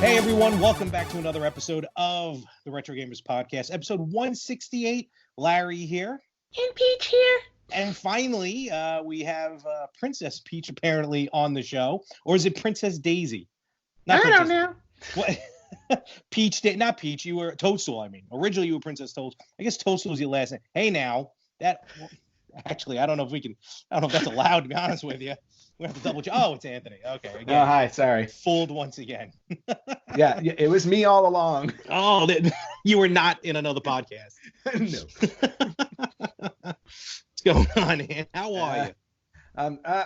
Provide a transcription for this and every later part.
Hey everyone, welcome back to another episode of the Retro Gamers Podcast, episode 168. Larry here. And Peach here. And finally, we have Princess Peach apparently on the show. Or is it Princess Daisy? I don't know. What? Peach, not Peach, you were Toadstool, I mean. Originally you were Princess Toadstool. I guess Toadstool was your last name. Hey now, actually, I don't know if that's allowed, to be honest with you. We have to double check. Oh, it's Anthony. Okay. Again, oh, hi. Sorry. Fooled once again. Yeah, it was me all along. Oh, you were not in another podcast. No. What's going on, man? How are you?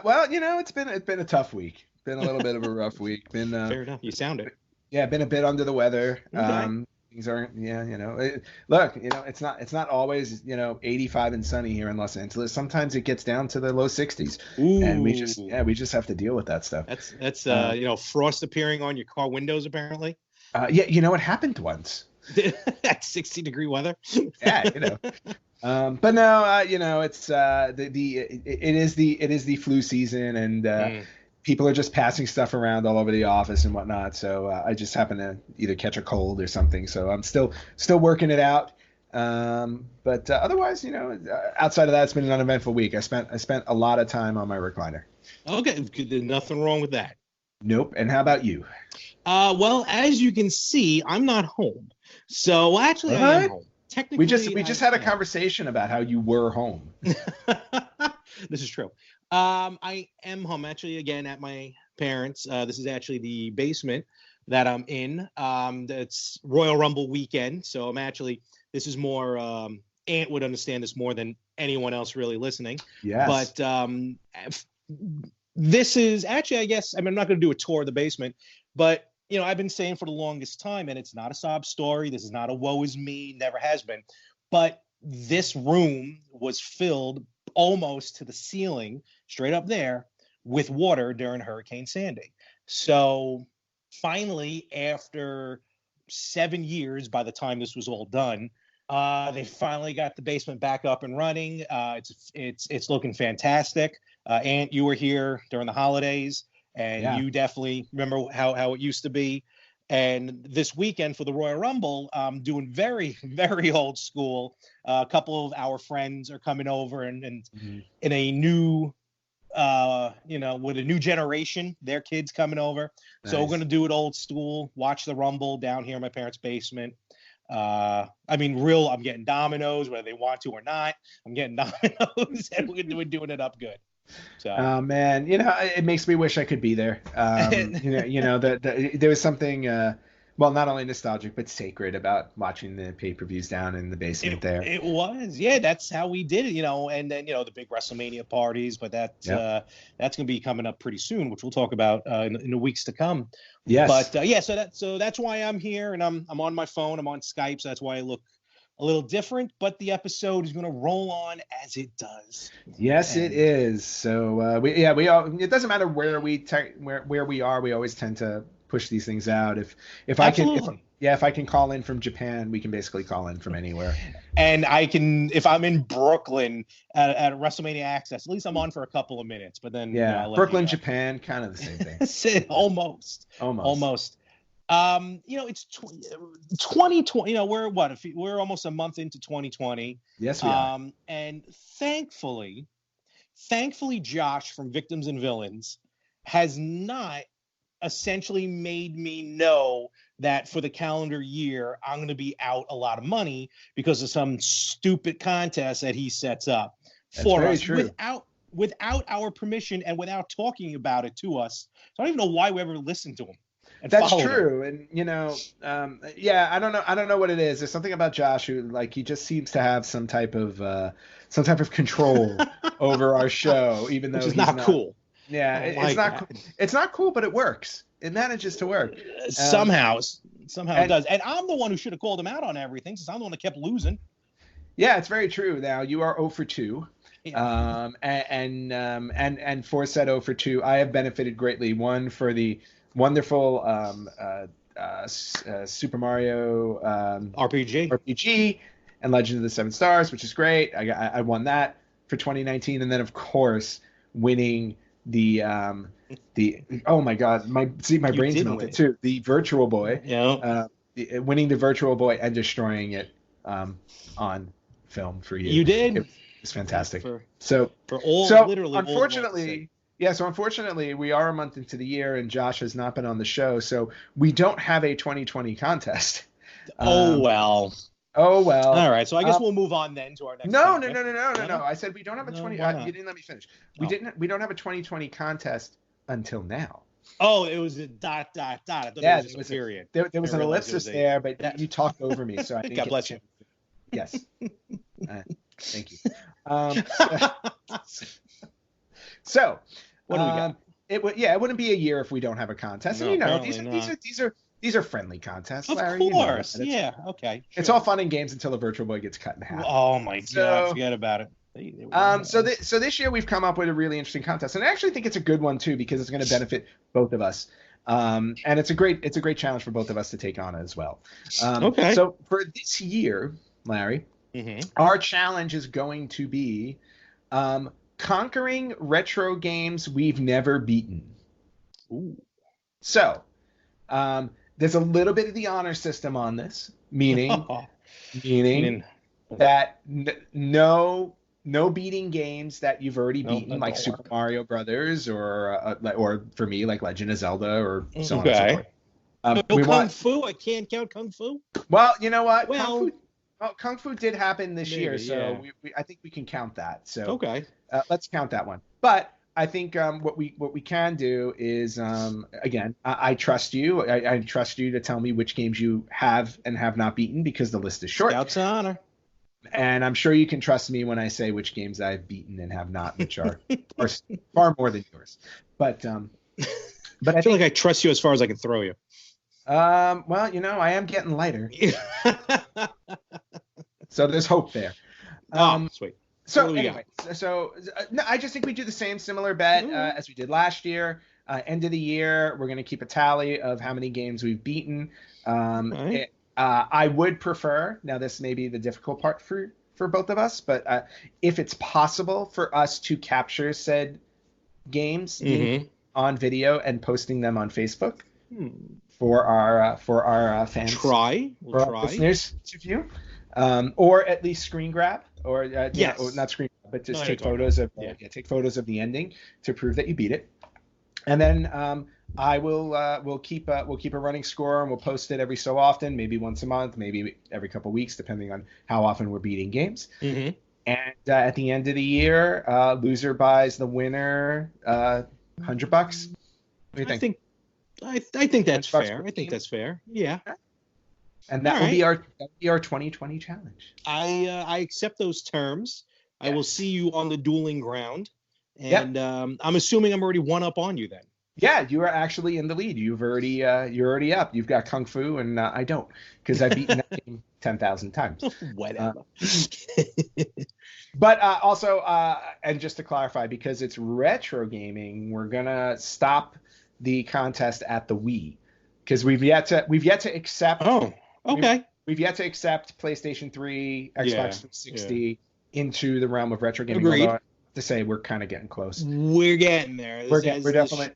Well, it's been a tough week. Been a little bit of a rough week. Been fair enough. You sound it. Yeah, been a bit under the weather. Okay. Things aren't. Yeah, look, it's not always 85 and sunny here in Los Angeles. Sometimes it gets down to the low 60s, and we just have to deal with that stuff. That's frost appearing on your car windows apparently. Yeah, it happened once. At 60-degree weather. Yeah, but no, it's it is the flu season, and people are just passing stuff around all over the office and whatnot. So I just happen to either catch a cold or something. So I'm still working it out. But otherwise, outside of that, it's been an uneventful week. I spent a lot of time on my recliner. Okay, there's nothing wrong with that. Nope. And how about you? Well, as you can see, I'm not home. So actually, I am home. Technically, we just had a conversation about how you were home. This is true. I am home actually again at my parents'. This is actually the basement that I'm in. It's Royal Rumble weekend, so this is more. Ant would understand this more than anyone else really listening. Yes. But this is actually, I guess, I'm not going to do a tour of the basement, but I've been saying for the longest time, and it's not a sob story. This is not a woe is me, never has been. But this room was filled almost to the ceiling, straight up there, with water during Hurricane Sandy. So finally, after 7 years, by the time this was all done, they finally got the basement back up and running. It's looking fantastic. Ant, you were here during the holidays, and you definitely remember how it used to be. And this weekend for the Royal Rumble, doing very, very old school. A couple of our friends are coming over and in a new, with a new generation, their kids coming over. Nice. So we're going to do it old school, watch the Rumble down here in my parents' basement. I'm getting dominoes, whether they want to or not. I'm getting dominoes, and we're doing it up good. So. Oh man, it makes me wish I could be there. There was something, not only nostalgic but sacred about watching the pay-per-views down in the basement there. It was, yeah. That's how we did it, and then the big WrestleMania parties. But that's going to be coming up pretty soon, which we'll talk about in the weeks to come. Yes. But so that's why I'm here, and I'm on my phone. I'm on Skype, so that's why I look a little different, but the episode is going to roll on as it does. Yes, it is. So we all. It doesn't matter where we are. We always tend to push these things out. If I can call in from Japan, we can basically call in from anywhere. And I can, if I'm in Brooklyn at WrestleMania Access, at least I'm on for a couple of minutes. But then Brooklyn, Japan, kind of the same thing. Almost. It's 2020. We're almost a month into 2020. Yes, we are. And thankfully, Josh from Victims and Villains has not essentially made me know that for the calendar year I'm going to be out a lot of money because of some stupid contest that he sets up for us without our permission and without talking about it to us. So I don't even know why we ever listened to him. That's true. And I don't know what it is. There's something about Josh who he just seems to have some type of control over our show, even though he's not cool. Yeah, it's not cool, but it works. It manages to work. Somehow it does. And I'm the one who should have called him out on everything, since I'm the one that kept losing. Yeah, it's very true. Now you are 0 for 2. Yeah. And for said 0 for 2, I have benefited greatly. One for the wonderful Super Mario RPG and Legend of the Seven Stars, which is great. I won that for 2019, and then of course winning the Oh my God, my brain's melted too. The Virtual Boy, winning the Virtual Boy and destroying it on film for you. You did. It was fantastic. Literally. Unfortunately, unfortunately, we are a month into the year, and Josh has not been on the show, so we don't have a 2020 contest. Oh well. All right, so I guess we'll move on then to our next. No. I said we don't have a 20. You didn't let me finish. We don't have a 2020 contest until now. Oh, it was a dot. I thought it was a period. There was an ellipsis there, but you talked over me, so I think. God bless you. Yes. Thank you. So what do we got? It wouldn't be a year if we don't have a contest. No, and these are friendly contests, Larry. Of course. Okay. Sure. It's all fun and games until the Virtual Boy gets cut in half. Oh my God, forget about it. So this year we've come up with a really interesting contest, and I actually think it's a good one too because it's going to benefit both of us. And it's a great challenge for both of us to take on as well. Okay. So for this year, Larry, our challenge is going to be conquering retro games we've never beaten. Ooh. So there's a little bit of the honor system on this, meaning that no beating games that you've already beaten, like Super Mario Brothers, or for me, like Legend of Zelda, or so on and so forth. Kung Fu. I can't count Kung Fu. Well, you know what? Kung Fu did happen this year, so I think we can count that. So okay, let's count that one. But I think what we can do is again, I trust you. I trust you to tell me which games you have and have not beaten because the list is short. Scouts honor. And I'm sure you can trust me when I say which games I've beaten and have not, which are far more than yours. But I feel like I trust you as far as I can throw you. Well, I am getting lighter. So there's hope there. Sweet. So anyway, I just think we do the same similar bet as we did last year. End of the year, we're going to keep a tally of how many games we've beaten. I would prefer, now this may be the difficult part for both of us, but if it's possible for us to capture said games on video and posting them on Facebook for our fans. We'll try. Listeners to view. Or at least screen grab, or not screen grab, but just take photos of take photos of the ending to prove that you beat it, and then we'll keep a running score, and we'll post it every so often, maybe once a month, maybe every couple weeks, depending on how often we're beating games. And at the end of the year, loser buys the winner $100. What do you think? I think that's fair. I think that's fair. Yeah. And that will be our 2020 challenge. I accept those terms. Yes. I will see you on the dueling ground, and I'm assuming I'm already one up on you then. Yeah, you are actually in the lead. You're already up. You've got Kung Fu, and I don't, because I've beaten that game 10,000 times. Whatever. But also, and just to clarify, because it's retro gaming, we're gonna stop the contest at the Wii, because we've yet to accept. Oh. Okay. We've yet to accept PlayStation 3, Xbox 360 into the realm of retro gaming. Agreed. Although I have to say we're kind of getting close. We're getting there. We're definitely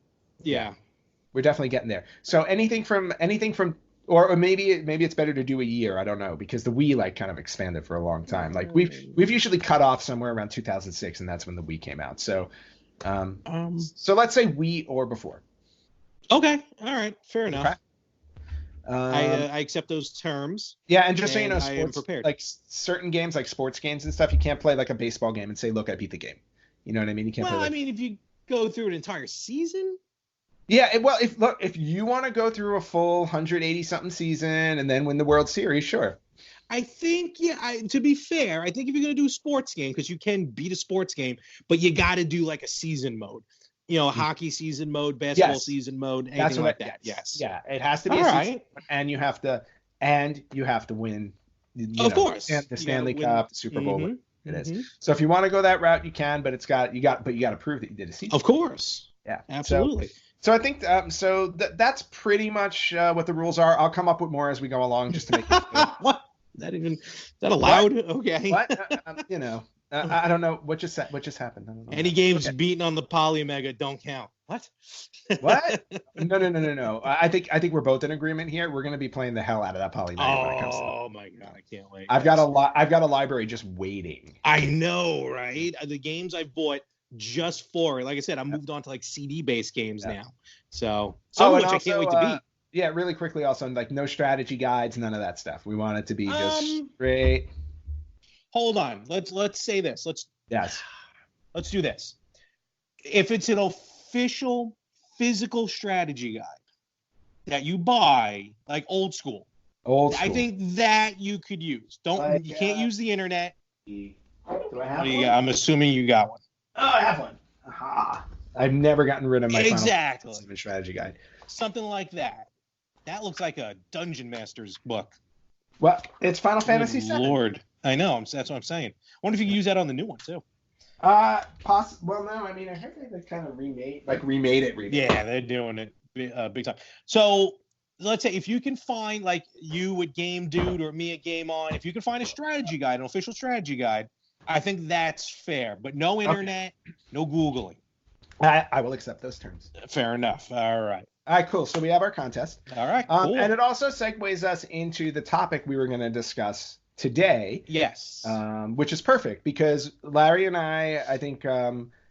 getting there. So anything from or maybe it's better to do a year. I don't know, because the Wii kind of expanded for a long time. Like we've usually cut off somewhere around 2006, and that's when the Wii came out. So so let's say Wii or before. Okay. All right. Fair enough. Okay. I accept those terms. Yeah, and just so you know, I am prepared. Like certain games, like sports games and stuff, you can't play like a baseball game and say, "Look, I beat the game." You know what I mean? You can't. Well, I mean, if you go through an entire season. Yeah, if you want to go through a full 180 something season and then win the World Series, sure. I think, to be fair, I think if you're gonna do a sports game, because you can beat a sports game, but you got to do like a season mode. Hockey season mode, basketball season mode, anything like that. Yes. Yeah, it has to be a season, and you have to win. Of course. And the Stanley Cup, the Super Bowl. It is. So if you want to go that route, you can, but you got to prove that you did a season. Of course. Yeah. Absolutely. So I think that's pretty much what the rules are. I'll come up with more as we go along, just to make it What? That allowed? What? Okay. What? I don't know what just happened. I don't know. Any games beaten on the Polymega don't count. What? What? No. I think we're both in agreement here. We're going to be playing the hell out of that Polymega when it comes to that. Oh my god, I can't wait. I've got a library just waiting. I know, right? The games I've bought just for it. Like I said, I moved on to like CD-based games now. So which I can't wait to beat. Yeah, really quickly also, like no strategy guides, none of that stuff. We want it to be just straight. Hold on. Let's say this. Let's do this. If it's an official physical strategy guide that you buy, like old school, I think that you could use. You can't use the internet. Do I have one? I'm assuming you got one. Oh, I have one. Aha. I've never gotten rid of my Final Fantasy strategy guide. Something like that. That looks like a Dungeon Master's book. Well, it's Final Fantasy VII. Lord. I know. That's what I'm saying. I wonder if you can use that on the new one, too. Well, no. I mean, I heard they kind of remade it. Yeah, they're doing it big time. So let's say if you can find, like you at Game Dude or me at Game On, if you can find a strategy guide, an official strategy guide, I think that's fair. But no internet, no Googling. I will accept those terms. Fair enough. All right. All right, cool. So we have our contest. All right, cool. And it also segues us into the topic we were going to discuss today. Yes. Which is perfect because Larry and I think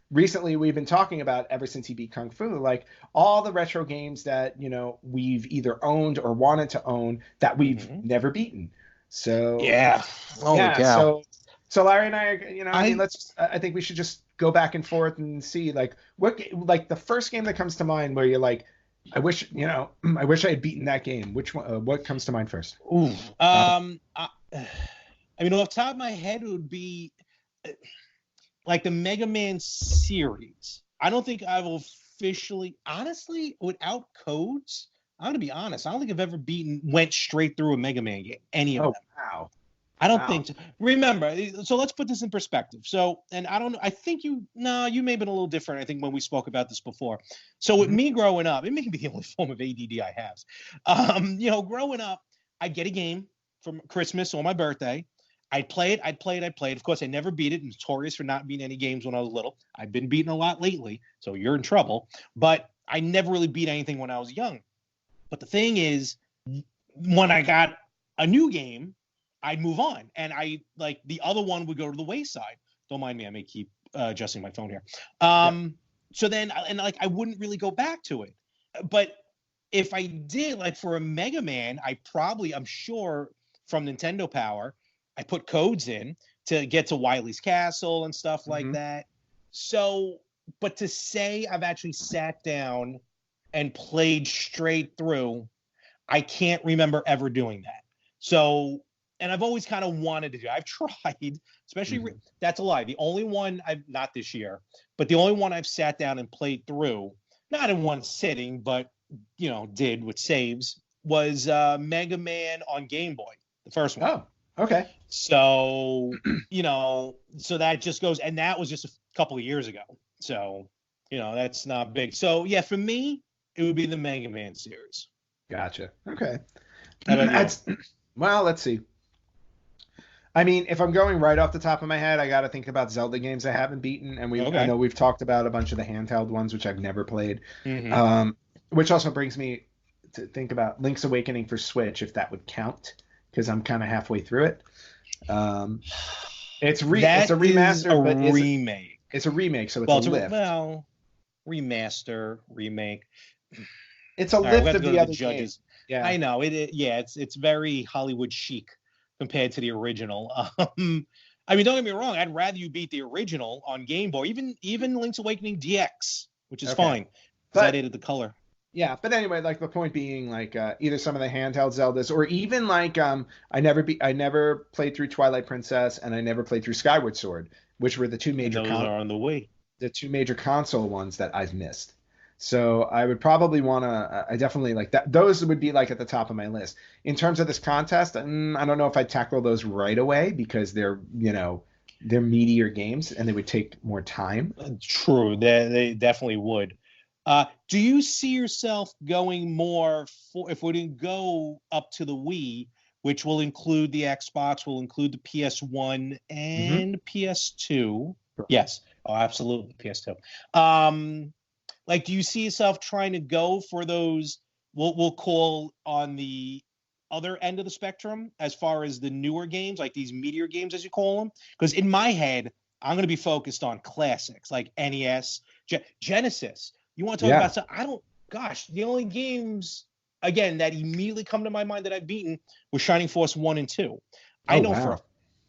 recently we've been talking about, ever since he beat Kung Fu, like all the retro games that, we've either owned or wanted to own that we've never beaten. So yeah. Holy cow. So Larry and I, I think we should just go back and forth and see like the first game that comes to mind where you're like, I wish I had beaten that game. Which one? What comes to mind first? Ooh. I mean, off the top of my head, it would be like the Mega Man series. I don't think I've officially, honestly, without codes, I'm going to be honest, I don't think I've ever went straight through a Mega Man game, any of them. Wow. I don't think so. Remember, so let's put this in perspective. So, and I don't know, I think you may have been a little different, I think, when we spoke about this before. So with me growing up, it may be the only form of ADD I have. Growing up, I'd get a game for Christmas or my birthday. I'd play it. Of course, I never beat it. Notorious for not beating any games when I was little. I've been beaten a lot lately, so you're in trouble. But I never really beat anything when I was young. But the thing is, when I got a new game, I'd move on. And the other one would go to the wayside. Don't mind me, I may keep adjusting my phone here. So then, I wouldn't really go back to it. But if I did, like for a Mega Man, I'm sure from Nintendo Power, I put codes in to get to Wily's Castle and stuff like that. So, but to say I've actually sat down and played straight through, I can't remember ever doing that. So, and I've always kind of wanted to do. I've tried, especially that's a lie. The only one not this year, but the only one I've sat down and played through, not in one sitting, but did with saves, was Mega Man on Game Boy, the first one. Oh, okay. So so that just goes, and that was just a couple of years ago. So that's not big. So yeah, for me, it would be the Mega Man series. Gotcha. Okay. Well, let's see. I mean, if I'm going right off the top of my head, I got to think about Zelda games I haven't beaten, and I know we've talked about a bunch of the handheld ones, which I've never played. Which also brings me to think about Link's Awakening for Switch, if that would count, because I'm kind of halfway through it. It's a remaster, but remake. It's a remake, so it's a lift. Remaster, remake. It's a lift of the other judges. Game. Yeah, I know it. Yeah, it's very Hollywood chic compared to the original. I mean, don't get me wrong. I'd rather you beat the original on Game Boy, even Link's Awakening DX, which is fine because I added the color. Yeah, but anyway, like the point being, like either some of the handheld Zeldas, or even like I never played through Twilight Princess, and I never played through Skyward Sword, which were the two major are on the way. The two major console ones that I've missed. So I would probably want to. I definitely like that. Those would be like at the top of my list in terms of this contest. I don't know if I'd tackle those right away because they're meatier games and they would take more time. True, they definitely would. Do you see yourself going more for, if we didn't go up to the Wii, which will include the Xbox, will include the PS1 and PS2. Yes. Oh, absolutely. PS2. Like, do you see yourself trying to go for those, we'll call on the other end of the spectrum as far as the newer games, like these meteor games, as you call them? Because in my head, I'm going to be focused on classics like NES, Genesis. You want to talk about something? The only games, again, that immediately come to my mind that I've beaten were Shining Force 1 and 2. I know for a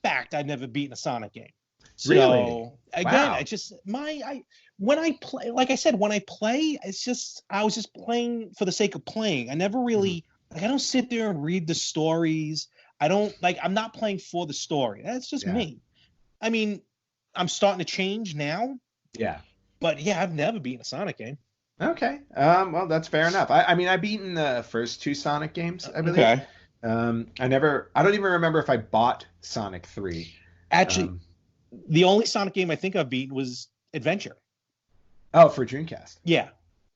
fact I've never beaten a Sonic game. So, really? Again, I just, when I play, like I said, when I play, I was just playing for the sake of playing. I never really, I don't sit there and read the stories. I'm not playing for the story. That's just me. I mean, I'm starting to change now. Yeah. But yeah, I've never beaten a Sonic game. Okay. Well, that's fair enough. I mean, I've beaten the first 2 Sonic games, I believe. Okay. I don't even remember if I bought Sonic 3. Actually, the only Sonic game I think I've beaten was Adventure. Oh, for Dreamcast. Yeah.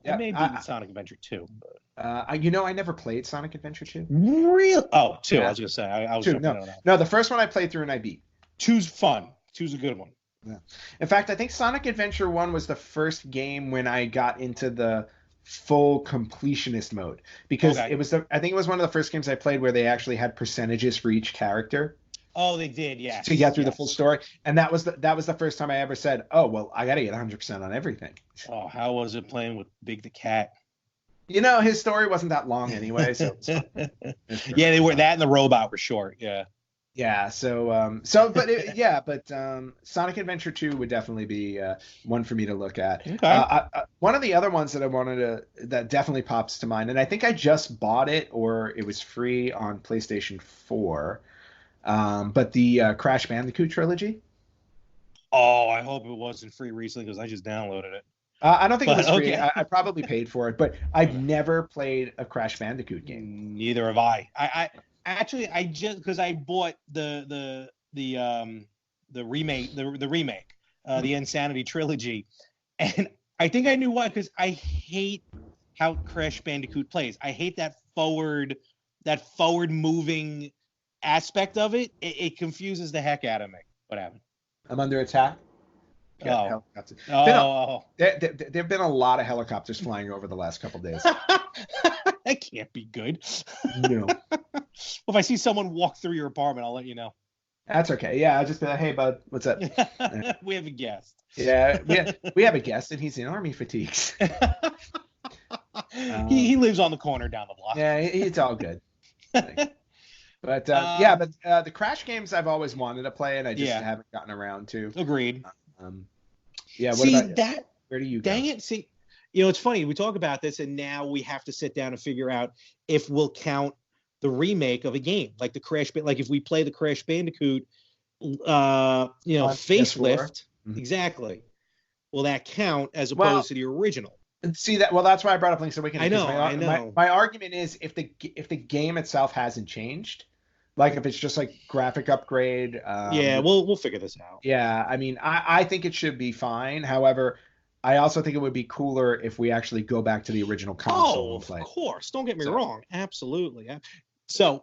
I may have beaten Sonic Adventure 2. But... I never played Sonic Adventure 2. Really? Oh, 2. Yeah. I was going to say. I was 2. No, the first one I played through and I beat. 2's fun. 2's a good one. Yeah. In fact, I think Sonic Adventure 1 was the first game when I got into the full completionist mode, because I think it was one of the first games I played where they actually had percentages for each character. Oh, they did, yeah. To get through the full story, and that was the first time I ever said, "Oh, well, I got to get 100% on everything." Oh, how was it playing with Big the Cat? His story wasn't that long anyway, so. Yeah, they were that and the robot were short. Yeah. Yeah, Sonic Adventure 2 would definitely be one for me to look at. Okay. One of the other ones that definitely pops to mind, and I think I just bought it or it was free on PlayStation 4, but the Crash Bandicoot trilogy. Oh, I hope it wasn't free recently because I just downloaded it. I don't think it was free. I probably paid for it, but I've never played a Crash Bandicoot game. Neither have I. Actually, I just because I bought the remake, the Insanity trilogy, and I think I knew why, because I hate how Crash Bandicoot plays. I hate that forward moving aspect of it. It confuses the heck out of me. What happened? I'm under attack. There've been a lot of helicopters flying over the last couple days. That can't be good. No. Well, if I see someone walk through your apartment, I'll let you know. That's okay. Yeah, I'll just be like, "Hey, bud, what's up?" We have a guest. Yeah, we have a guest, and he's in army fatigues. He lives on the corner down the block. Yeah, it's all good. But the Crash games I've always wanted to play, and I just haven't gotten around to. Agreed. What see about that? Where do you go? Dang it! See, it's funny. We talk about this, and now we have to sit down and figure out if we'll count the remake of a game, like the Crash. Like if we play the Crash Bandicoot, facelift, exactly. Will that count as opposed to the original? See that? Well, that's why I brought up Link's Awakening. I know. My argument is if the game itself hasn't changed. Like if it's just like graphic upgrade. We'll figure this out. Yeah, I mean, I think it should be fine. However, I also think it would be cooler if we actually go back to the original console and play. Of course. Don't get me wrong. Absolutely. So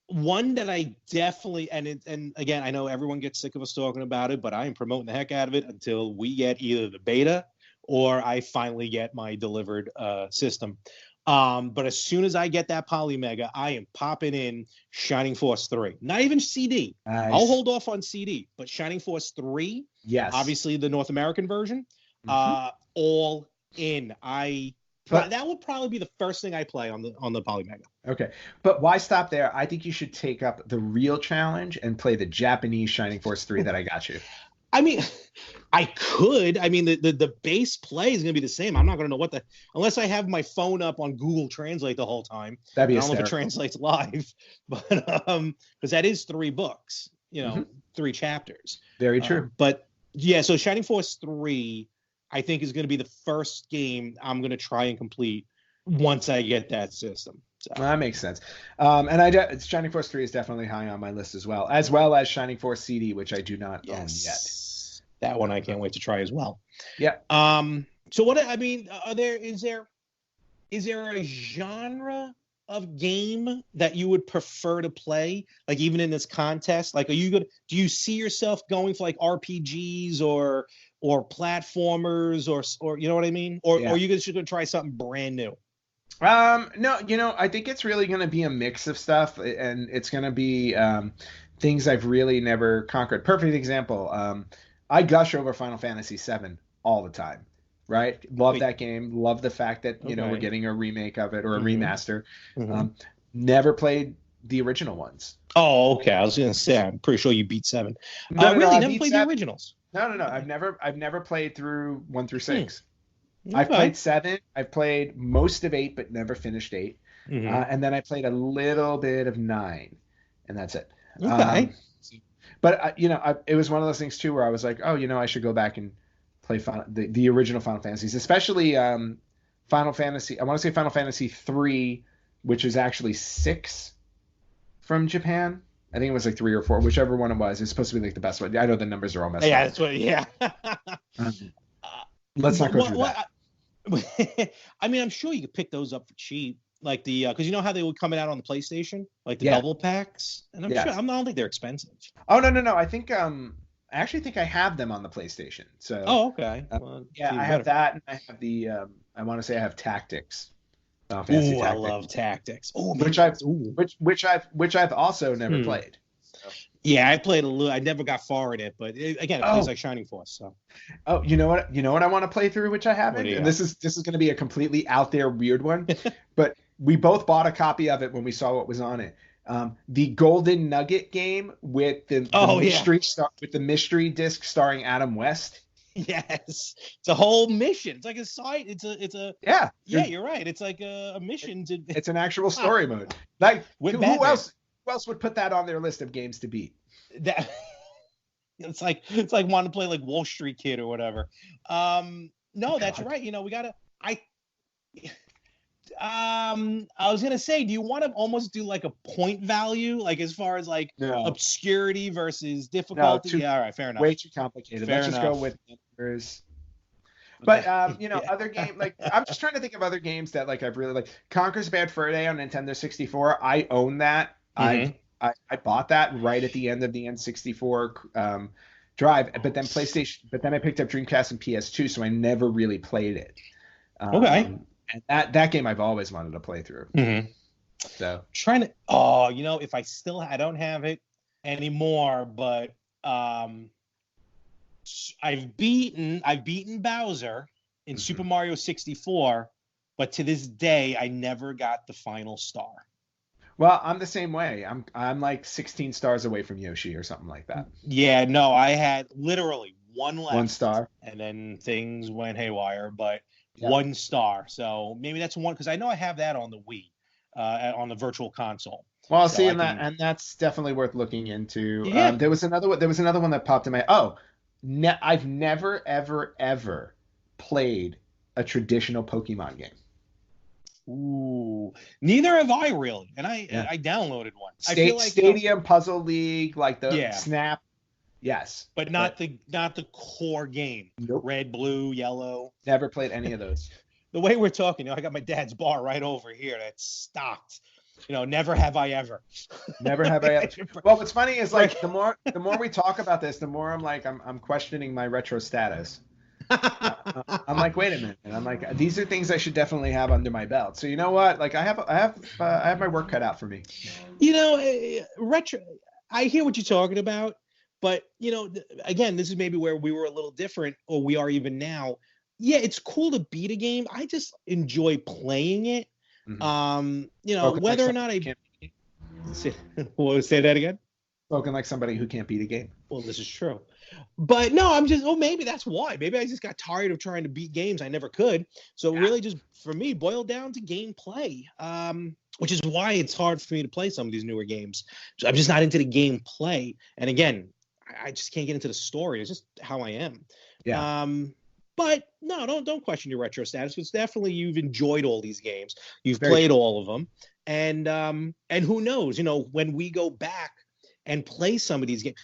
one that I definitely, and again, I know everyone gets sick of us talking about it, but I am promoting the heck out of it until we get either the beta or I finally get my delivered system. But as soon as I get that Polymega, I am popping in Shining Force 3. Not even CD. Nice. I'll hold off on CD, but Shining Force 3, yes, obviously the North American version, all in. That would probably be the first thing I play on the Polymega. Okay, but why stop there? I think you should take up the real challenge and play the Japanese Shining Force 3 that I got you. I mean, I could. I mean, the base play is going to be the same. I'm not going to know unless I have my phone up on Google Translate the whole time. That'd be I don't know if it translates live, but because that is 3 books, 3 chapters. Very true. But yeah, so Shining Force 3, I think is going to be the first game I'm going to try and complete once I get that system. So. Well, that makes sense. And Shining Force 3 is definitely high on my list as well as Shining Force CD, which I do not own yet. That one I can't wait to try as well. Yeah. So what I mean, is there a genre of game that you would prefer to play? Like even in this contest, like do you see yourself going for like RPGs or platformers or you know what I mean? Or are you just gonna try something brand new? No, I think it's really going to be a mix of stuff, and it's going to be things I've really never conquered. Perfect example. I gush over Final Fantasy VII all the time, right? Love that game. Love the fact that, we're getting a remake of it or a remaster. Never played the original ones. Oh, okay. I was going to say, I'm pretty sure you beat 7. No, really? Never played the originals? No. I've never played through 1 through 6. Okay. I've played 7. I've played most of 8, but never finished 8. And then I played a little bit of 9, and that's it. Okay. But it was one of those things too where I was like, oh, I should go back and play the original Final Fantasies, especially Final Fantasy. I want to say Final Fantasy 3, which is actually 6 from Japan. I think it was like 3 or 4, whichever one it was. It's supposed to be like the best one. I know the numbers are all messed up. Yeah, that's what. Yeah. Let's not go through that. I mean, I'm sure you could pick those up for cheap, like because you know how they would come out on the PlayStation, like the double packs, and I'm sure I don't think they're expensive. Oh no! I think I actually think I have them on the PlayStation. So okay. Well, I have that, and I have the I want to say I have Tactics. Tactics. I love Tactics. Oh, which I've also never played. So. Yeah, I played a little. I never got far in it, but again, it plays like Shining Force. So. Oh, you know what? I want to play through, which I haven't. And this is going to be a completely out there weird one, but we both bought a copy of it when we saw what was on it. The Golden Nugget game with the mystery disc starring Adam West. Yes, it's a whole mission. It's like a side. It's a. Yeah. Yeah, you're right. It's like a mission to. It's an actual story mode. Like who else? Who else would put that on their list of games to beat? That it's like wanting to play like Wall Street Kid or whatever. No, that's right. We gotta. I was gonna say, do you want to almost do like a point value, like as far as like obscurity versus difficulty? All right, fair enough. Way too complicated. Let's just go with numbers. But other game like I'm just trying to think of other games that like I've really like. Conker's Bad Fur Day on Nintendo 64. I own that. I bought that right at the end of the N64 drive, but then PlayStation. But then I picked up Dreamcast and PS2, so I never really played it. Okay. And that game I've always wanted to play through. So trying to. If I don't have it anymore, but I've beaten Bowser in Super Mario 64, but to this day I never got the final star. Well, I'm the same way. I'm like 16 stars away from Yoshi or something like that. Yeah, no, I had literally one left. 1 star. And then things went haywire, but 1 star. So maybe that's one, because I know I have that on the Wii, on the Virtual Console. Well, so and that's definitely worth looking into. Yeah. There was another one that popped in my. I've never ever played a traditional Pokemon game. Ooh, neither have I really, and I downloaded one. I feel like Stadium Puzzle League, like the Snap, yes, but not the core game. Nope. Red, blue, yellow. Never played any of those. The way we're talking, I got my dad's bar right over here that's stocked. Never have I ever. Never have I ever. Well, what's funny is like the more we talk about this, the more I'm questioning my retro status. I'm like, wait a minute, and I'm like, these are things I should definitely have under my belt. So you know what? Like I have my work cut out for me. Retro. I hear what you're talking about, but again, this is maybe where we were a little different, or we are even now. Yeah, it's cool to beat a game. I just enjoy playing it. Whether or not I say that again. Spoken like somebody who can't beat a game. Well, this is true. But no, I'm just, maybe that's why. Maybe I just got tired of trying to beat games I never could. So really just, for me, boiled down to gameplay, which is why it's hard for me to play some of these newer games. I'm just not into the gameplay. And again, I just can't get into the story. It's just how I am. Yeah. But no, don't question your retro status. It's definitely, you've enjoyed all these games. You've played all of them. And who knows, when we go back and play some of these games,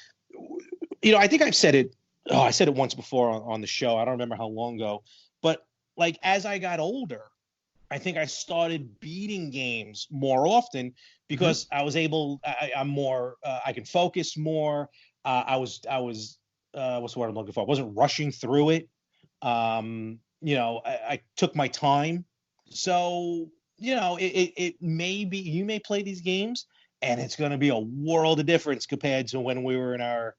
I think I've said it. I said it once before on the show. I don't remember how long ago, but like as I got older, I think I started beating games more often because I was able. I'm more. I can focus more. I was. What's the word I'm looking for? I wasn't rushing through it. I took my time. So it may be you may play these games, and it's going to be a world of difference compared to when we were in our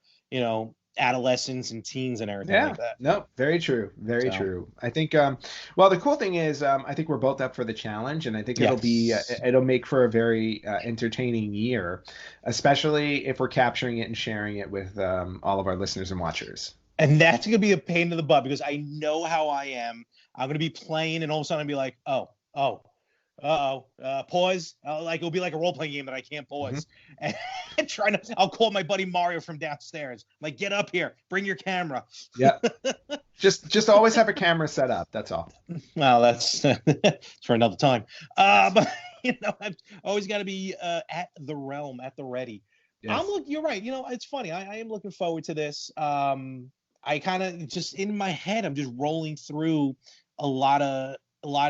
adolescence and teens and everything like that. No, very true. Very true. I think, well, the cool thing is, I think we're both up for the challenge, and I think it'll make for a very entertaining year, especially if we're capturing it and sharing it with all of our listeners and watchers. And that's going to be a pain in the butt because I know how I am. I'm going to be playing, and all of a sudden I'll be like, pause. Like it'll be like a role-playing game that I can't pause. And I'll call my buddy Mario from downstairs. Like, get up here, bring your camera. Yeah. just always have a camera set up. That's all. Well, that's for another time. But I've always got to be at the realm, at the ready. Yes. You're right. It's funny. I am looking forward to this. I kind of just in my head, I'm just rolling through a lot of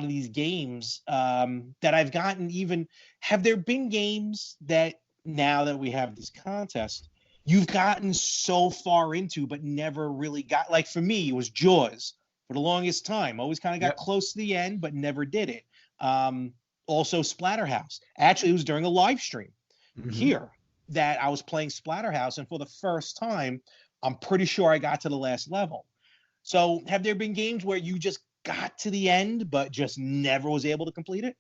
these games that I've gotten. Even have there been games that now that we have this contest, you've gotten so far into but never really got? Like for me, it was Jaws for the longest time. Always kind of got close to the end but never did it. Also Splatterhouse. Actually, it was during a live stream here that I was playing Splatterhouse, and for the first time, I'm pretty sure I got to the last level. So have there been games where you just got to the end but just never was able to complete it?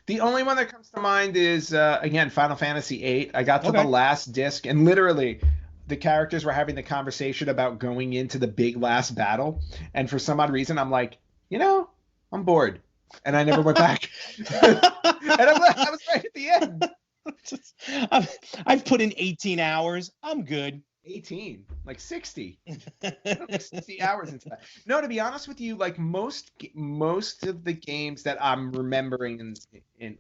The only one that comes to mind is again Final Fantasy VIII. I got to the last disc, and literally the characters were having the conversation about going into the big last battle, and for some odd reason I'm like, I'm bored, and I never went back. And I was right at the end. I've put in 18 hours. I'm good. 18, like 60. 60 hours into that. No, to be honest with you, like most of the games that I'm remembering in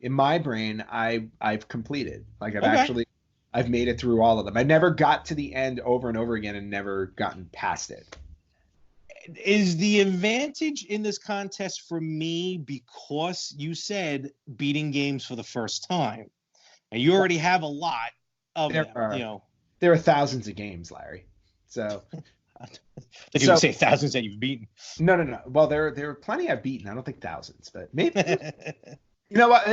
my brain, I've completed. Like I've made it through all of them. I never got to the end over and over again and never gotten past it. Is the advantage in this contest for me because you said beating games for the first time, and you already have a lot of them, There are thousands of games, Larry. So you would say thousands that you've beaten. No. Well, there are plenty I've beaten. I don't think thousands, but maybe. You know what?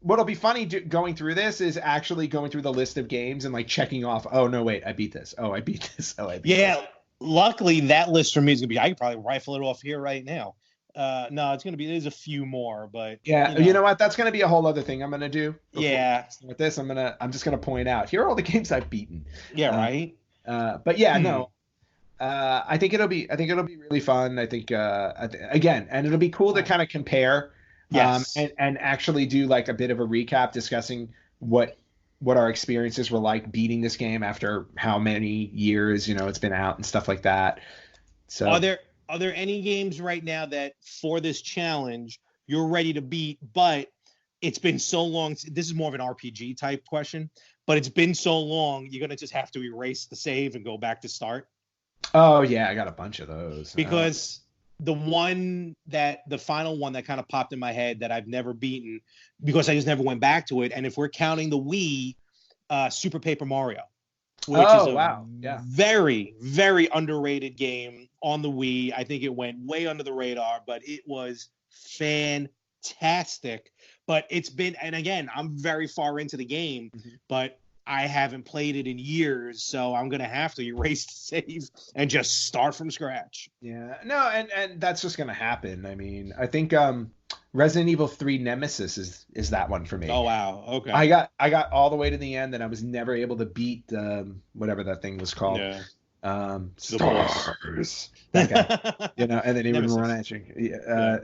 What'll be funny going through this is actually going through the list of games and like checking off. Oh no, wait, I beat this. Oh, I beat this. Oh, I beat this. Luckily, that list for me is gonna be. I could probably rifle it off here right now. No, it's gonna be. There's a few more, but you know what? That's gonna be a whole other thing I'm gonna do. With this, I'm just gonna point out here are all the games I've beaten. Yeah, right. But no. I think it'll be really fun. I think again, and it'll be cool to kind of compare. Yes. And actually do like a bit of a recap discussing what our experiences were like beating this game after how many years, it's been out and stuff like that. So are there any games right now that for this challenge you're ready to beat, but it's been so long? This is more of an RPG type question, but it's been so long, you're going to just have to erase the save and go back to start? Oh yeah, I got a bunch of those. Because the final one that kind of popped in my head that I've never beaten because I just never went back to it. And if we're counting the Wii, Super Paper Mario, which is a very, very underrated game on the Wii. I think it went way under the radar, but it was fantastic. But it's been, and again, I'm very far into the game, but I haven't played it in years, so I'm going to have to erase the save and just start from scratch. Yeah, no, and that's just going to happen. I mean, I think Resident Evil 3 Nemesis is that one for me. Oh, wow. Okay. I got all the way to the end, and I was never able to beat whatever that thing was called. Yeah. Stars. That guy. And then he would run at you.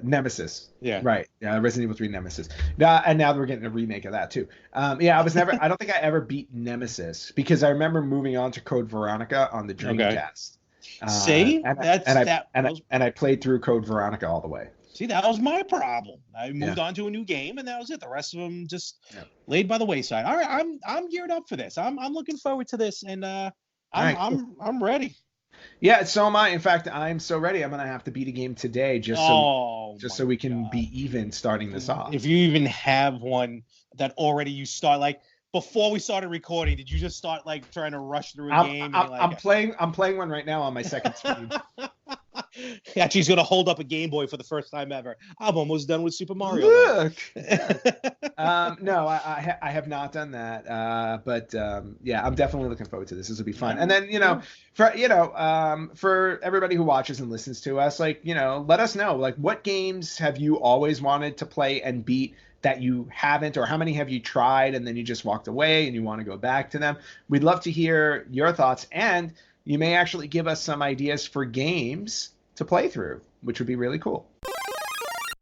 Nemesis. Yeah. Right. Resident Evil 3 Nemesis. And now we're getting a remake of that too. I don't think I ever beat Nemesis because I remember moving on to Code Veronica on the Dreamcast. See? And I played through Code Veronica all the way. See, that was my problem. I moved on to a new game, and that was it. The rest of them just laid by the wayside. All right, I'm geared up for this. I'm looking forward to this, and I'm ready. Yeah, so am I. In fact, I'm so ready. I'm gonna have to beat a game today just so we can be even starting this off. If you even have one that already you start, like before we started recording, did you just start like trying to rush through a game? I'm playing one right now on my second screen. Actually, he's gonna hold up a Game Boy for the first time ever. I'm almost done with Super Mario. Look. No, I have not done that. But yeah, I'm definitely looking forward to this. This will be fun. And then for everybody who watches and listens to us, like let us know like what games have you always wanted to play and beat that you haven't, or how many have you tried and then you just walked away and you want to go back to them. We'd love to hear your thoughts, and you may actually give us some ideas for games to play through, which would be really cool.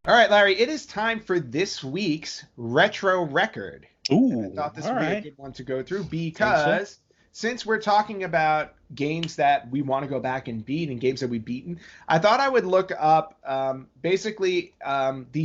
All right, Larry, it is time for this week's retro record. Ooh, I thought this would be a good one to go through because since we're talking about games that we want to go back and beat and games that we've beaten, I thought I would look up the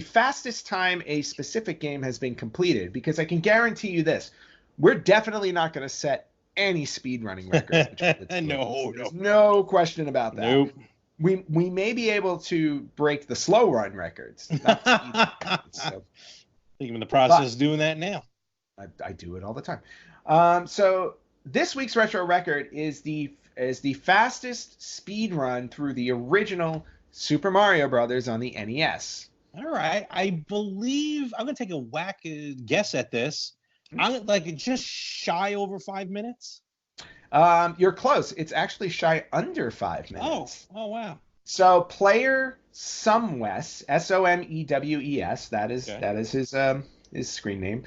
fastest time a specific game has been completed, because I can guarantee you this: we're definitely not going to set any speedrunning records. No question about that. Nope. We may be able to break the slow run records. Not the speed records, so. I think I'm in the process of doing that now. I do it all the time. So this week's retro record is the fastest speed run through the original Super Mario Brothers on the NES. All right, I believe I'm gonna take a guess at this. I'm like just shy over 5 minutes. You're close. It's actually shy under 5 minutes. Oh wow. So player Somewes, Somewes, that is his screen name,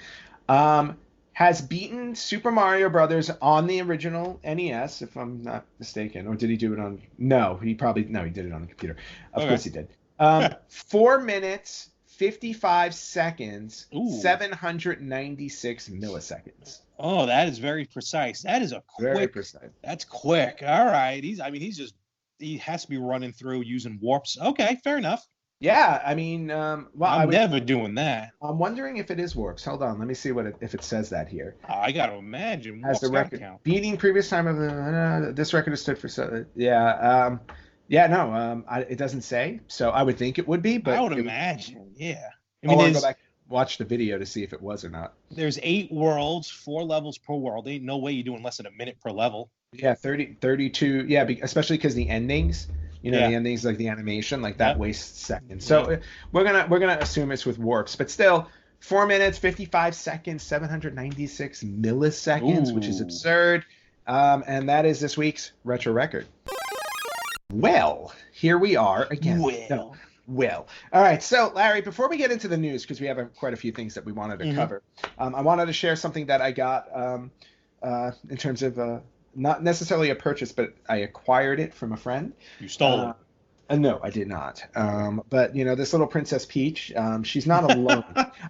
has beaten Super Mario Brothers on the original NES, if I'm not mistaken. Or did he do it on? No, he did it on the computer. Of course he did. 4 minutes, 55 seconds, 796 milliseconds. Oh, that is very precise. That is very precise. That's quick. All right. He has to be running through using warps. Okay, fair enough. Yeah, I mean, I'm never doing that. I'm wondering if it is warps. Hold on, let me see if it says that here. I got to imagine. As the record count. Beating previous time of this record has stood for it doesn't say. So I would think it would be, but I would imagine. Yeah. I mean, go back watch the video to see if it was or not. There's 8 worlds, 4 levels per world. Ain't no way you're doing less than a minute per level. Yeah, 32. Yeah, especially because the endings. The endings, like the animation, like that wastes seconds. So we're gonna assume it's with warps, but still, 4 minutes, 55 seconds, 796 milliseconds, which is absurd. And that is this week's retro record. Well, here we are again. Well. All right. So, Larry, before we get into the news, because we have quite a few things that we wanted to cover, I wanted to share something that I got in terms of. Not necessarily a purchase, but I acquired it from a friend. You stole it? No, I did not. But this little Princess Peach, she's not alone.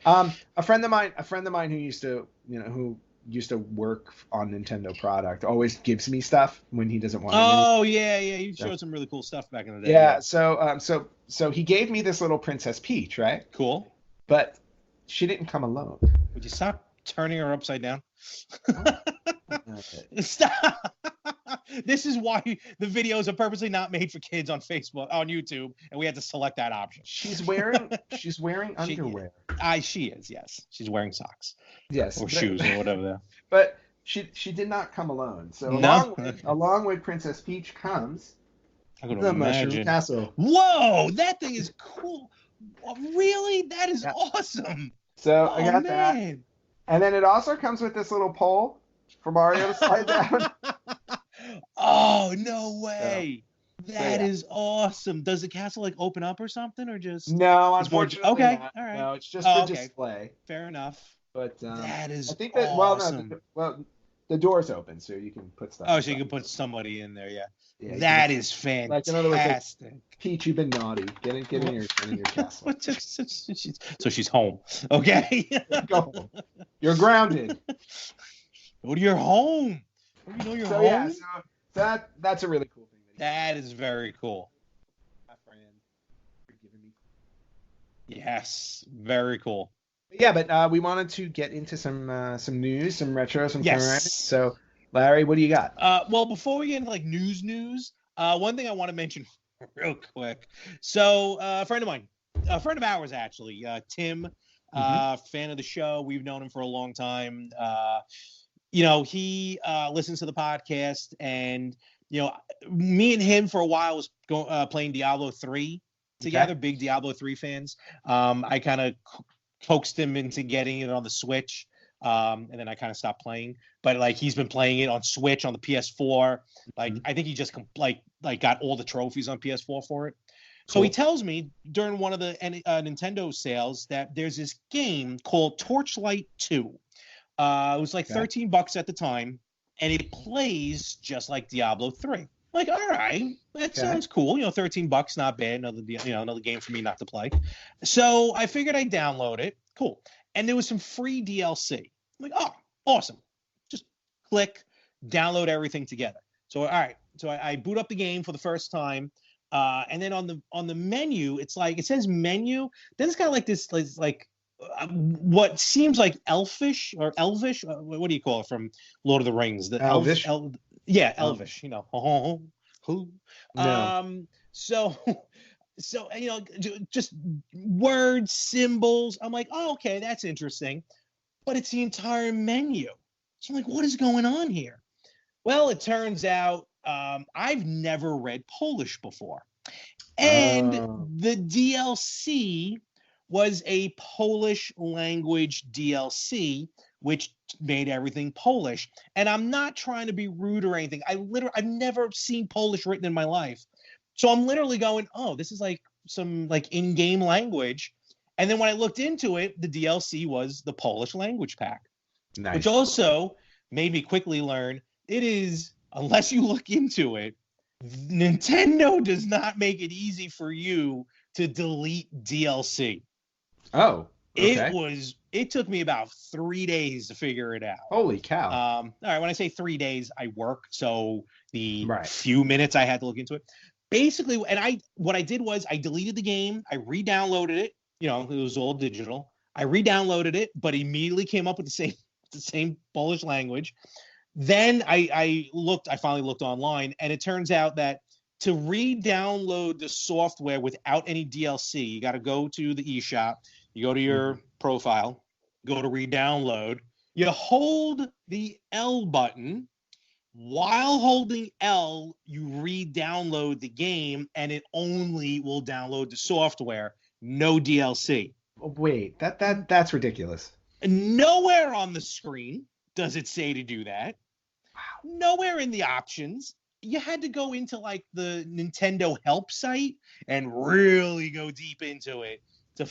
A friend of mine who used to work on Nintendo product always gives me stuff when he doesn't want. Oh yeah, you showed some really cool stuff back in the day. Yeah. So he gave me this little Princess Peach, right? Cool. But she didn't come alone. Would you stop turning her upside down? Okay. Stop. This is why the videos are purposely not made for kids on YouTube, and we had to select that option. She's wearing underwear. She is, yes. She's wearing socks. Yes. Or shoes or whatever. But she did not come alone. So along with Princess Peach comes the Mushroom Castle. Whoa, that thing is cool. Really? That is awesome. So I got that. And then it also comes with this little pole for Mario to slide down. Oh, no way. That is awesome. Does the castle open up or something, or just? No, unfortunately okay. Not. All right. No, it's just a display. Fair enough. But that is I think that awesome. The door's open, so you can put stuff. Oh, so you can put somebody in there, yeah. That is fantastic. Like in other words, Peach, you've been naughty. Get in your castle. So she's home. Okay. Go home. You're grounded. Go to your home. You know you're home. Yeah, so that's a really cool thing. That is very cool. My friend for giving me. Yes, very cool. Yeah, but we wanted to get into some news, some retro, some current. So, Larry, what do you got? Well, before we get into news, One thing I want to mention real quick. So, a friend of ours actually, Tim, fan of the show. We've known him for a long time. He listens to the podcast, and me and him for a while was playing Diablo 3 together. Big Diablo 3 fans. I kind of coaxed him into getting it on the Switch. And then I kind of stopped playing, but like he's been playing it on Switch, on the PS4. Like I think he just got all the trophies on PS4 for it. Cool. So he tells me during one of the Nintendo sales that there's this game called Torchlight 2. It was like $13 at the time, and it plays just like Diablo 3. Like, all right, that sounds cool. $13, not bad. Another game for me not to play. So I figured I'd download it. Cool. And there was some free DLC. I'm like, oh, awesome. Just click, download everything together. So, all right. So I boot up the game for the first time. And then on the menu, it's like, it says menu. Then it's got like this, like what seems like elfish. What do you call it from Lord of the Rings? The Elvish? Elvish, No. So, just words, symbols. I'm like, oh, okay, that's interesting. But it's the entire menu. So I'm like, what is going on here? Well, it turns out I've never read Polish before. And the DLC was a Polish language DLC, which made everything Polish. And I'm not trying to be rude or anything. I've never seen Polish written in my life. So I'm literally going, oh, this is like some like in-game language. And then when I looked into it, the DLC was the Polish language pack, which also made me quickly learn it is, unless you look into it, Nintendo does not make it easy for you to delete DLC. Oh, okay. It took me about 3 days to figure it out. Holy cow. All right. When I say 3 days, I work. So the few minutes I had to look into it. Basically, and what I did was I deleted the game. I re-downloaded it. It was all digital. I re-downloaded it, but immediately came up with the same Polish language. Then I finally looked online, and it turns out that to re-download the software without any DLC, you got to go to the eShop. You go to your profile, go to re-download. You hold the L button. While holding L, you re-download the game, and it only will download the software, no DLC. Wait, that's ridiculous. Nowhere on the screen does it say to do that. Wow. Nowhere in the options. You had to go into like the Nintendo help site and really go deep into it to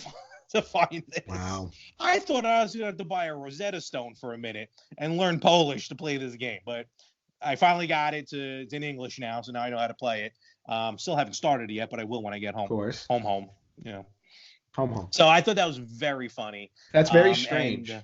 find this. Wow. I thought I was going to have to buy a Rosetta Stone for a minute and learn Polish to play this game, but I finally got it. It's in English now, so now I know how to play it. Still haven't started it yet, but I will when I get home. Of course. Home. Home. So I thought that was very funny. That's very strange.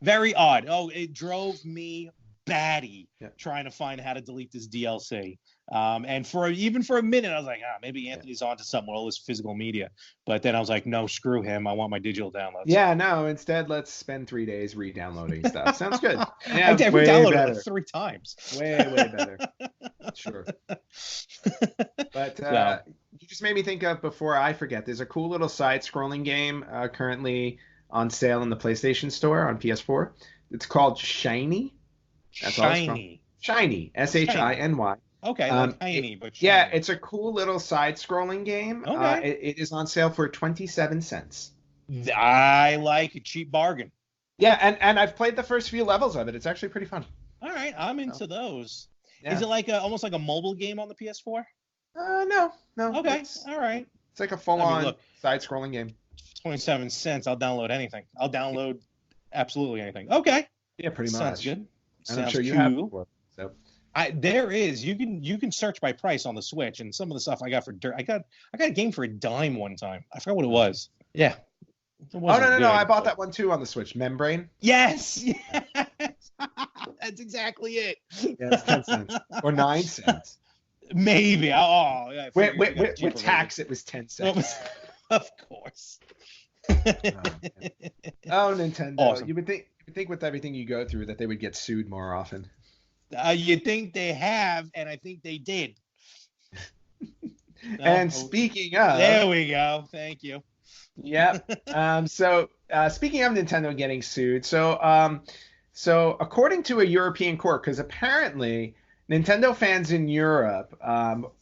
Very odd. Oh, it drove me batty trying to find how to delete this DLC. And for a minute, I was like, maybe Anthony's onto something with all this physical media. But then I was like, no, screw him. I want my digital downloads. Yeah, no. Instead, let's spend 3 days re-downloading stuff. Sounds good. Yeah, I re-downloaded it like 3 times. Way better. Sure. But you just made me think of, before I forget, there's a cool little side-scrolling game currently on sale in the PlayStation Store on PS4. It's called Shiny. That's Shiny. Shiny. Shiny. Okay, like tiny, but shiny. Yeah, it's a cool little side-scrolling game. Okay. It is on sale for 27 cents. I like a cheap bargain. Yeah, and I've played the first few levels of it. It's actually pretty fun. All right, I'm into those. Yeah. Is it like almost like a mobile game on the PS4? No. Okay, all right. It's like a full-on side-scrolling game. 27 cents. I'll download anything. I'll download absolutely anything. Okay. Yeah, pretty much. Sounds good. And I'm sure you have before. So. There is. You can search by price on the Switch, and some of the stuff I got for dirt. I got a game for a dime one time. I forgot what it was. Yeah. No. I bought that one too on the Switch. Membrane. Yes. That's exactly it. Yeah, it's 10 cents or 9 cents. Maybe. Yeah, with tax, it was 10 cents. Of course. Nintendo. Awesome. You would think with everything you go through that they would get sued more often. You think they have, and I think they did. And speaking of, there we go. Thank you. Yep. So speaking of Nintendo getting sued, so according to a European court, because apparently Nintendo fans in Europe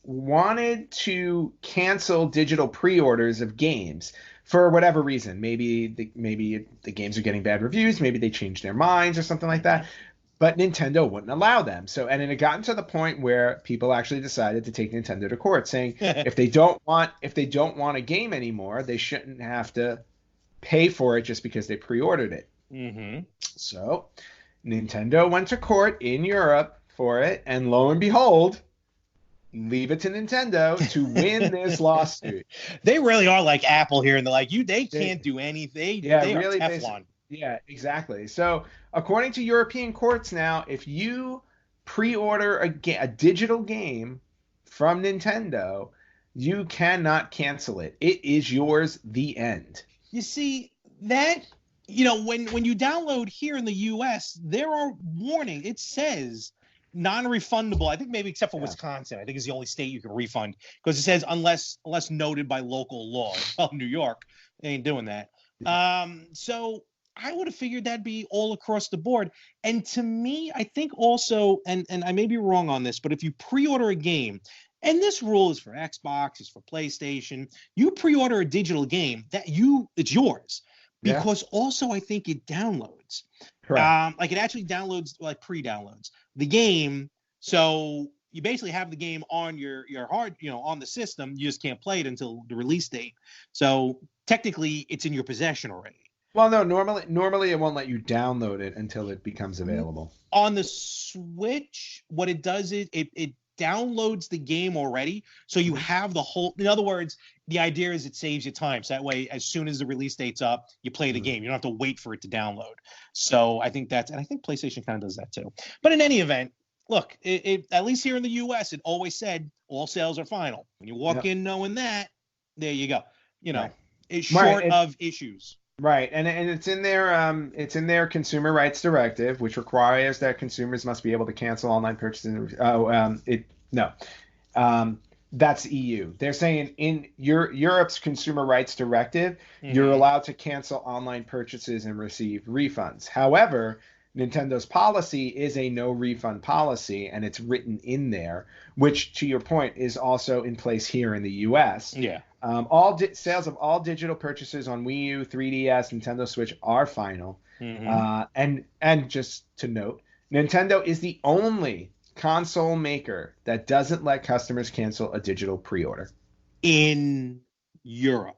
wanted to cancel digital pre-orders of games for whatever reason. Maybe the games are getting bad reviews. Maybe they changed their minds or something like that. But Nintendo wouldn't allow them. So, and it had gotten to the point where people actually decided to take Nintendo to court, saying if they don't want a game anymore, they shouldn't have to pay for it just because they pre-ordered it. Mm-hmm. So, Nintendo went to court in Europe for it, and lo and behold, leave it to Nintendo to win this lawsuit. They really are like Apple here, and they're like, they can't do anything. They really are Teflon. Yeah, exactly. So, according to European courts now, if you pre-order a digital game from Nintendo, you cannot cancel it. It is yours, the end. You see, that, when you download here in the U.S., there are warnings. It says non-refundable. I think maybe except for Wisconsin. I think is the only state you can refund because it says unless noted by local law. Well, New York, they ain't doing that. So I would have figured that'd be all across the board. And to me, I think also, and I may be wrong on this, but if you pre-order a game, and this rule is for Xbox, it's for PlayStation, you pre-order a digital game, it's yours. Because also I think it downloads. Correct. Like it actually downloads, like pre-downloads the game. So you basically have the game on your hard, on the system. You just can't play it until the release date. So technically it's in your possession already. Well, no, normally it won't let you download it until it becomes available. On the Switch, what it does is it downloads the game already. So you have the whole, in other words, the idea is it saves you time. So that way, as soon as the release date's up, you play the game. You don't have to wait for it to download. So I think and I think PlayStation kind of does that too. But in any event, look, it at least here in the US, it always said all sales are final. When you walk in knowing that, there you go. It's short of issues. Right, and it's in their Consumer Rights Directive, which requires that consumers must be able to cancel online purchases. That's EU. They're saying in Europe's Consumer Rights Directive, you're allowed to cancel online purchases and receive refunds. However, Nintendo's policy is a no refund policy, and it's written in there, which, to your point, is also in place here in the US. Yeah. Sales of all digital purchases on Wii U, 3DS, Nintendo Switch are final. And just to note, Nintendo is the only console maker that doesn't let customers cancel a digital pre-order. In Europe.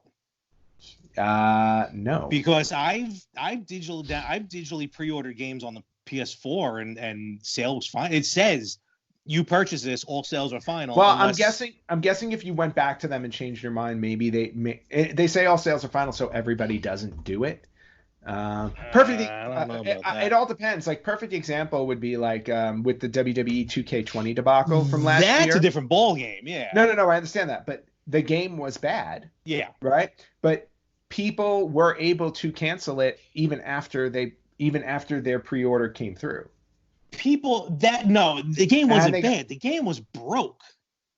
No. Because I've digitally pre-ordered games on the PS4 and sale was fine. It says you purchase this, all sales are final. Well, unless... I'm guessing if you went back to them and changed your mind, maybe they say all sales are final, so everybody doesn't do it. Perfect. I don't know about that. It all depends. Like perfect example would be like with the WWE 2K20 debacle from last year. That's a different ball game. Yeah. No. I understand that, but the game was bad. Yeah. Right. But people were able to cancel it even after their pre-order came through. The game wasn't bad. The game was broke.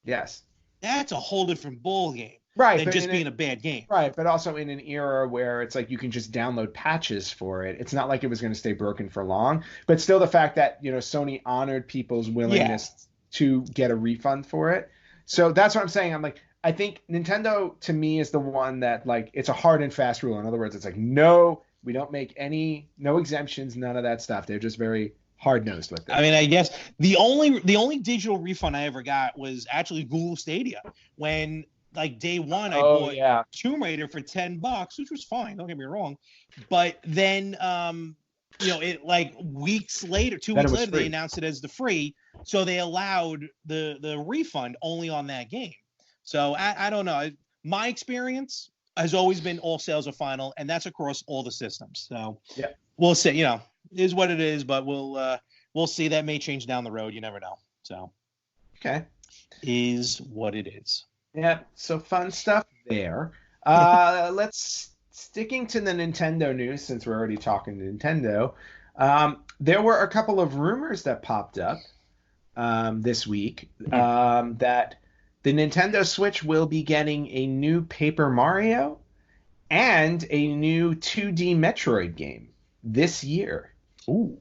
Yes. That's a whole different ball game. Right. Than just being a bad game. Right. But also in an era where it's like you can just download patches for it. It's not like it was going to stay broken for long. But still the fact that, Sony honored people's willingness to get a refund for it. So that's what I'm saying. I'm like, I think Nintendo to me is the one that like it's a hard and fast rule. In other words, it's like, no, we don't make no exemptions, none of that stuff. They're just very hard-nosed with it. I mean, I guess the only digital refund I ever got was actually Google Stadia when like day one I bought Tomb Raider for $10, which was fine, don't get me wrong. But then it like weeks later, 2 weeks later, they announced it as the free, so they allowed the refund only on that game. So I don't know. My experience has always been all sales are final, and that's across all the systems. So we'll see. It is what it is, but we'll see. That may change down the road. You never know. So okay, is what it is. Yeah. So fun stuff there. Let's sticking to the Nintendo news since we're already talking Nintendo. There were a couple of rumors that popped up this week that the Nintendo Switch will be getting a new Paper Mario and a new 2D Metroid game this year. Ooh.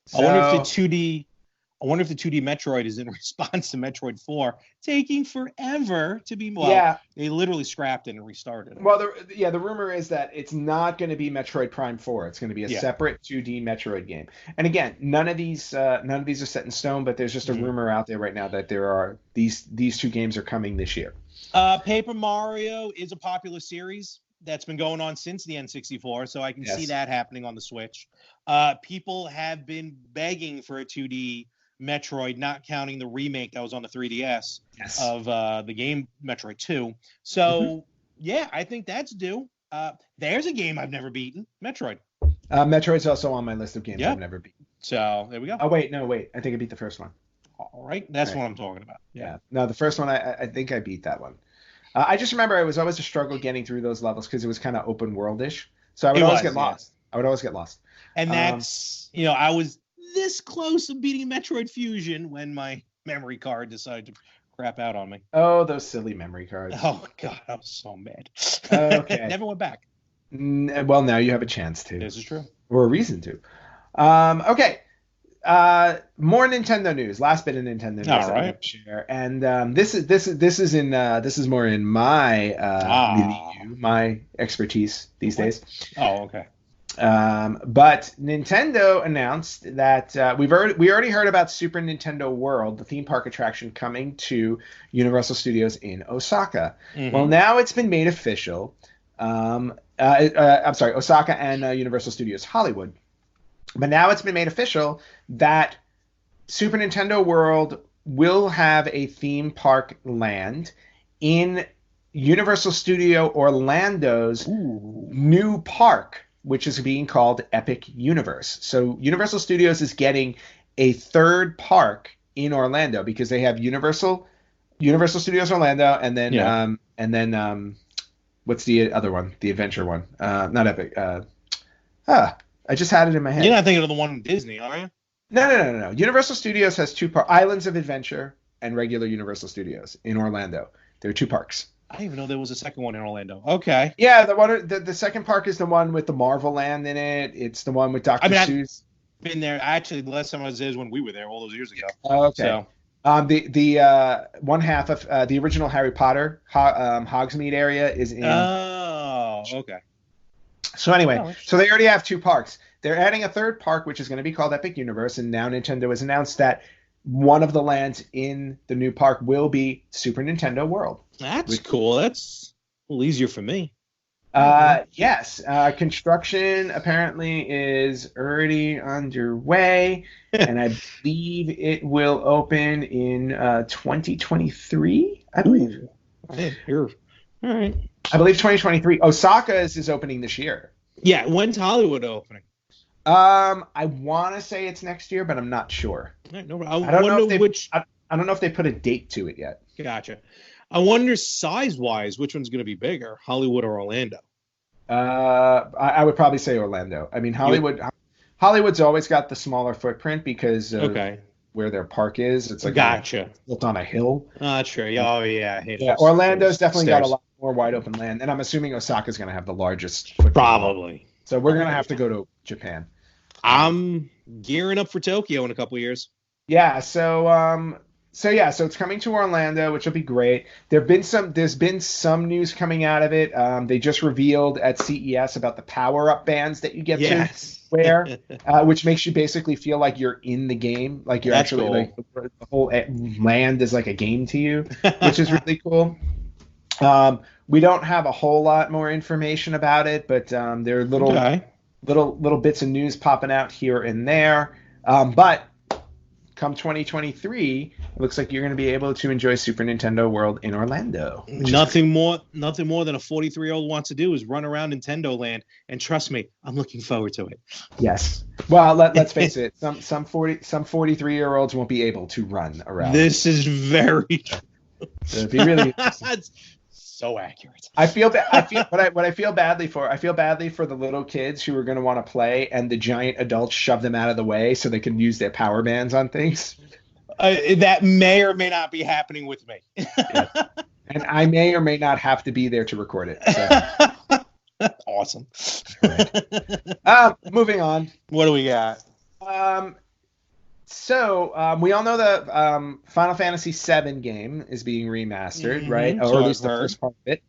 So, I wonder if the 2D Metroid is in response to Metroid 4 taking forever to be. Well, yeah, they literally scrapped it and restarted it. well, the rumor is that it's not going to be Metroid Prime 4. It's going to be a separate 2D Metroid game. And again, none of these are set in stone, but there's just a rumor out there right now that there are these two games are coming this year. Paper Mario is a popular series that's been going on since the N64, so I can see that happening on the Switch. People have been begging for a 2D Metroid, not counting the remake that was on the 3DS of the game Metroid 2. So, yeah, I think that's due. There's a game I've never beaten, Metroid. Metroid's also on my list of games I've never beaten. So, there we go. Oh, wait. I think I beat the first one. All right. That's what I'm talking about. Yeah. No, the first one, I think I beat that one. I just remember it was always a struggle getting through those levels because it was kind of open world-ish. So I would always get lost. I would always get lost. And that's, I was this close to beating Metroid Fusion when my memory card decided to crap out on me. Oh, those silly memory cards. Oh, God, I was so mad. Okay. Never went back. Well, now you have a chance to. This is true. Or a reason to. Okay. More Nintendo news. Last bit of Nintendo news. All right. Share. And this is more in my milieu, my expertise these days. Oh, okay. But Nintendo announced that we already heard about Super Nintendo World, the theme park attraction coming to Universal Studios in Osaka. Well, now it's been made official. I'm sorry, Osaka and Universal Studios Hollywood. But now it's been made official that Super Nintendo World will have a theme park land in Universal Studio Orlando's new park, which is being called Epic Universe. So Universal Studios is getting a third park in Orlando because they have Universal Studios Orlando, and then what's the other one? The adventure one? Not Epic. I just had it in my head. You're not thinking of the one in Disney, are you? No. Universal Studios has two parks: Islands of Adventure and regular Universal Studios in Orlando. There are two parks. I didn't even know there was a second one in Orlando. Okay. Yeah, the second park is the one with the Marvel Land in it. It's the one with Dr. Seuss. I've been there. Actually, the last time I was there is when we were there all those years ago. Oh, okay. So. The one half of the original Harry Potter Hogsmeade area is in. Oh, okay. So anyway, so they already have two parks. They're adding a third park, which is going to be called Epic Universe, and now Nintendo has announced that one of the lands in the new park will be Super Nintendo World. That's cool. That's a little easier for me. Yes. Construction apparently is already underway, and I believe it will open in 2023, I believe. All right. I believe 2023. Osaka is opening this year. Yeah, when's Hollywood opening? I want to say it's next year, but I'm not sure. I don't know if they put a date to it yet. Gotcha. I wonder size-wise, which one's going to be bigger, Hollywood or Orlando? I would probably say Orlando. I mean, Hollywood's always got the smaller footprint because of where their park is. It's like built on a hill. Sure. Oh, yeah. Orlando's definitely got a lot more wide open land, and I'm assuming Osaka's going to have the largest footprint. Probably. So we're going to have to go to Japan. I'm gearing up for Tokyo in a couple years. Yeah. So it's coming to Orlando, which will be great. There's been some news coming out of it. They just revealed at CES about the power-up bands that you get to wear, which makes you basically feel like you're in the game, like you're actually like the whole land is like a game to you, which is really cool. We don't have a whole lot more information about it, but there are little bits of news popping out here and there. But come 2023, it looks like you're going to be able to enjoy Super Nintendo World in Orlando. Nothing more than a 43-year-old wants to do is run around Nintendo Land, and trust me, I'm looking forward to it. Yes. Well, let's face it, some 43-year-olds won't be able to run around. This is very true. So it'd be really so accurate. I feel badly for the little kids who are going to want to play, and the giant adults shove them out of the way so they can use their power bands on things. That may or may not be happening with me. Yes. And I may or may not have to be there to record it. So. Awesome. Moving on. What do we got? So we all know the Final Fantasy VII game is being remastered, right? Or at least the first part of it.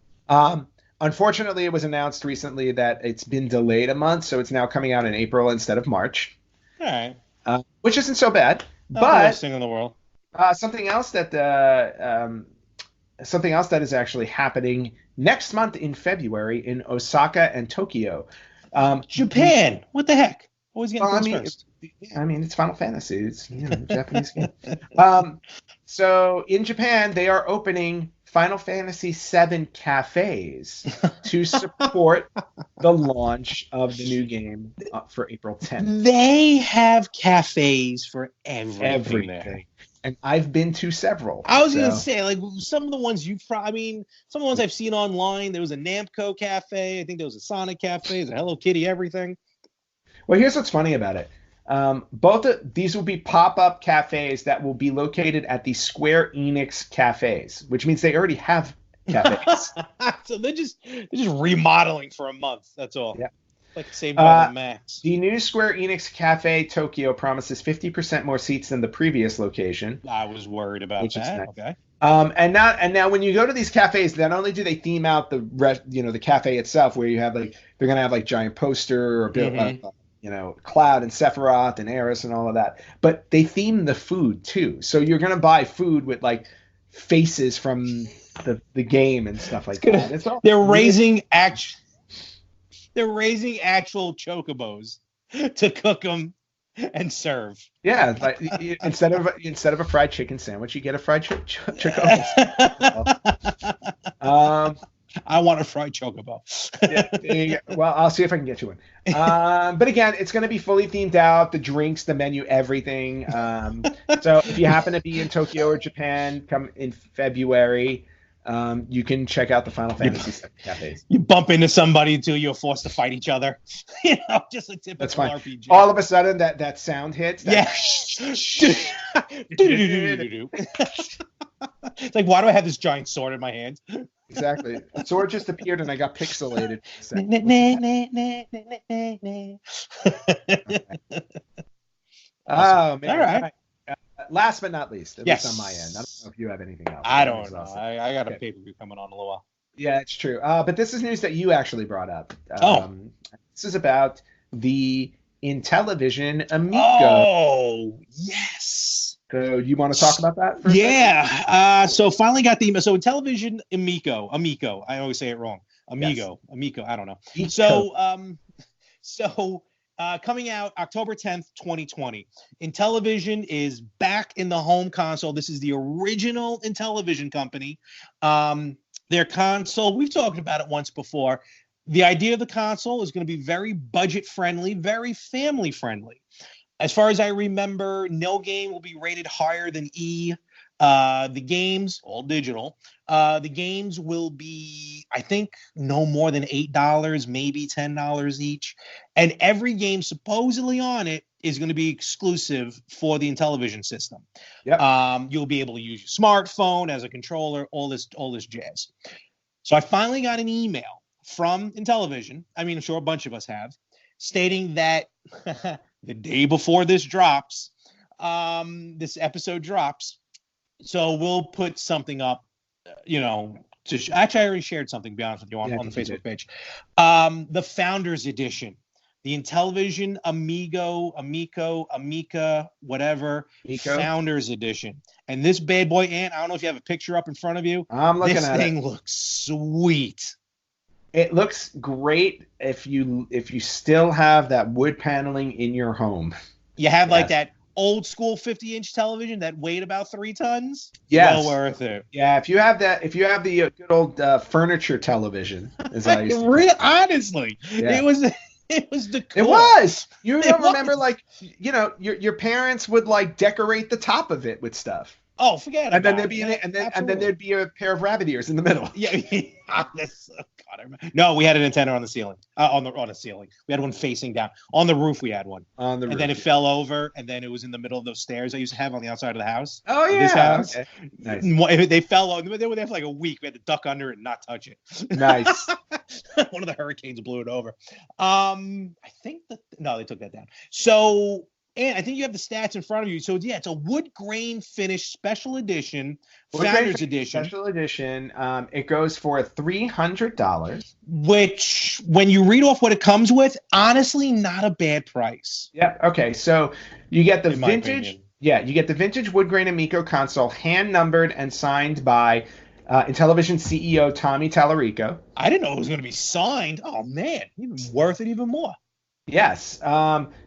Unfortunately, it was announced recently that it's been delayed a month, so it's now coming out in April instead of March. All right. Which isn't so bad. Not the worst thing in the world. Something else that is actually happening next month in February in Osaka and Tokyo. Japan. What the heck? Always getting things first. I mean, it's Final Fantasy. It's Japanese game. So in Japan, they are opening Final Fantasy VII cafes to support the launch of the new game for April 10th. They have cafes for everything. And I've been to several. I was going to say, like, some of the ones some of the ones I've seen online, there was a Namco cafe. I think there was a Sonic cafe. There's a Hello Kitty everything. Well, here's what's funny about it. Both of these will be pop-up cafes that will be located at the Square Enix cafes, which means they already have cafes. So they're just remodeling for a month. That's all. Yeah. Like Saved by the Max. The new Square Enix Cafe Tokyo promises 50% more seats than the previous location. I was worried about that. Nice. Okay. And now when you go to these cafes, not only do they theme out the cafe itself, where you have they're gonna have giant poster or Cloud and Sephiroth and Aeris and all of that, but they theme the food too. So you're gonna buy food with faces from the game and stuff like that. They're raising actual chocobos to cook them and serve. Yeah, instead of a fried chicken sandwich, you get a fried chocobo. I want a fried chocobo. Yeah, well, I'll see if I can get you one. But again, it's going to be fully themed out, the drinks, the menu, everything. So if you happen to be in Tokyo or Japan, come in February, you can check out the Final Fantasy cafes. You bump into somebody until you're forced to fight each other. Just a typical That's fine. RPG. All of a sudden, that sound hits. It's like, why do I have this giant sword in my hand? Exactly. The sword just appeared and I got pixelated. Oh, man. All right. Last but not least, at least on my end. I don't know if you have anything else. I don't know. I got a pay-per-view coming on in a little while. Yeah, it's true. But this is news that you actually brought up. This is about the Intellivision Amico. Oh, yes. So you want to talk about that for a second? So finally got the Intellivision Amico. I always say it wrong. Amigo. I don't know. So coming out October 10th, 2020. Intellivision is back in the home console. This is the original Intellivision company. Their console, we've talked about it once before. The idea of the console is going to be very budget-friendly, very family-friendly. As far as I remember, no game will be rated higher than E. The games, all digital, the games will be, I think, no more than $8, maybe $10 each. And every game supposedly on it is going to be exclusive for the Intellivision system. Yep. You'll be able to use your smartphone as a controller, all this jazz. So I finally got an email from Intellivision. I mean, I'm sure a bunch of us have, stating that the day before this drops, this episode drops. So we'll put something up, actually I already shared something, to be honest with you, on the Facebook page. The Founders Edition, the Intellivision Amica, whatever, Founders Edition. And this bad boy, Ant, I don't know if you have a picture up in front of you. I'm looking at it. This thing looks sweet. It looks great if you still have that wood paneling in your home. You have like that old school 50-inch television that weighed about 3 tons. Yes. Well worth it. Yeah, if you have the good old furniture television, as I used to honestly, it was the cool. It was. You don't remember your parents would decorate the top of it with stuff. Oh, forget and then about there'd be it. and then there'd be a pair of rabbit ears in the middle. Yeah. No, we had an antenna on the ceiling. On the ceiling. We had one facing down. On the roof, we had one. On the roof. And then it fell over, and then it was in the middle of those stairs I used to have on the outside of the house. Oh, yeah. This house. Okay. Nice. They fell over. They were there for like a week. We had to duck under it and not touch it. Nice. One of the hurricanes blew it over. I think they took that down. So, and I think you have the stats in front of you. So, yeah, it's a wood grain finish special edition, Founders Edition. Special edition. It goes for $300. Which, when you read off what it comes with, honestly, not a bad price. Yeah. Okay. So you get the In my vintage. opinion. Yeah, you get the vintage wood grain Amico console, hand numbered and signed by Intellivision CEO Tommy Tallarico. I didn't know it was going to be signed. Oh man, even worth it even more. Yes.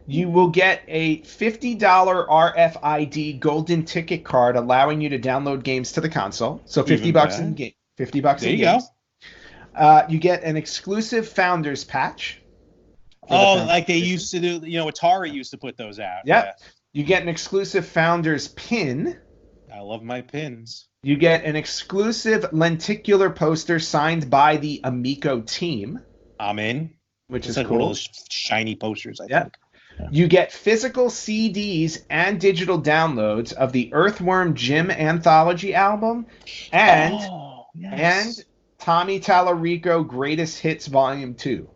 You will get a $50 RFID golden ticket card allowing you to download games to the console. So $50 in game. $50 There in you games. go. You get an exclusive Founders patch. Oh, like they used to do. Atari used to put those out. Yep. Yeah. You get an exclusive Founders pin. I love my pins. You get an exclusive lenticular poster signed by the Amico team. I'm in. Which is like cool. One of those shiny posters, I think. Yeah. You get physical CDs and digital downloads of the Earthworm Jim anthology album and Tommy Tallarico Greatest Hits Volume 2.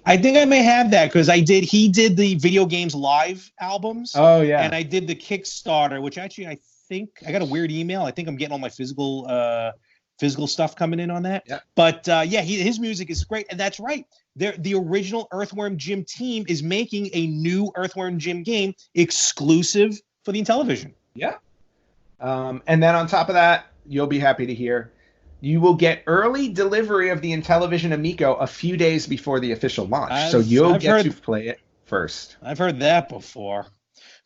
I think I may have that because he did the Video Games Live albums. Oh, yeah. And I did the Kickstarter, which actually I think I got a weird email. I think I'm getting all my physical stuff coming in on that. Yeah. But his music is great. And that's right. The original Earthworm Jim team is making a new Earthworm Jim game exclusive for the Intellivision. Yeah. And then on top of that, you'll be happy to hear, you will get early delivery of the Intellivision Amico a few days before the official launch. So you'll get to play it first. I've heard that before.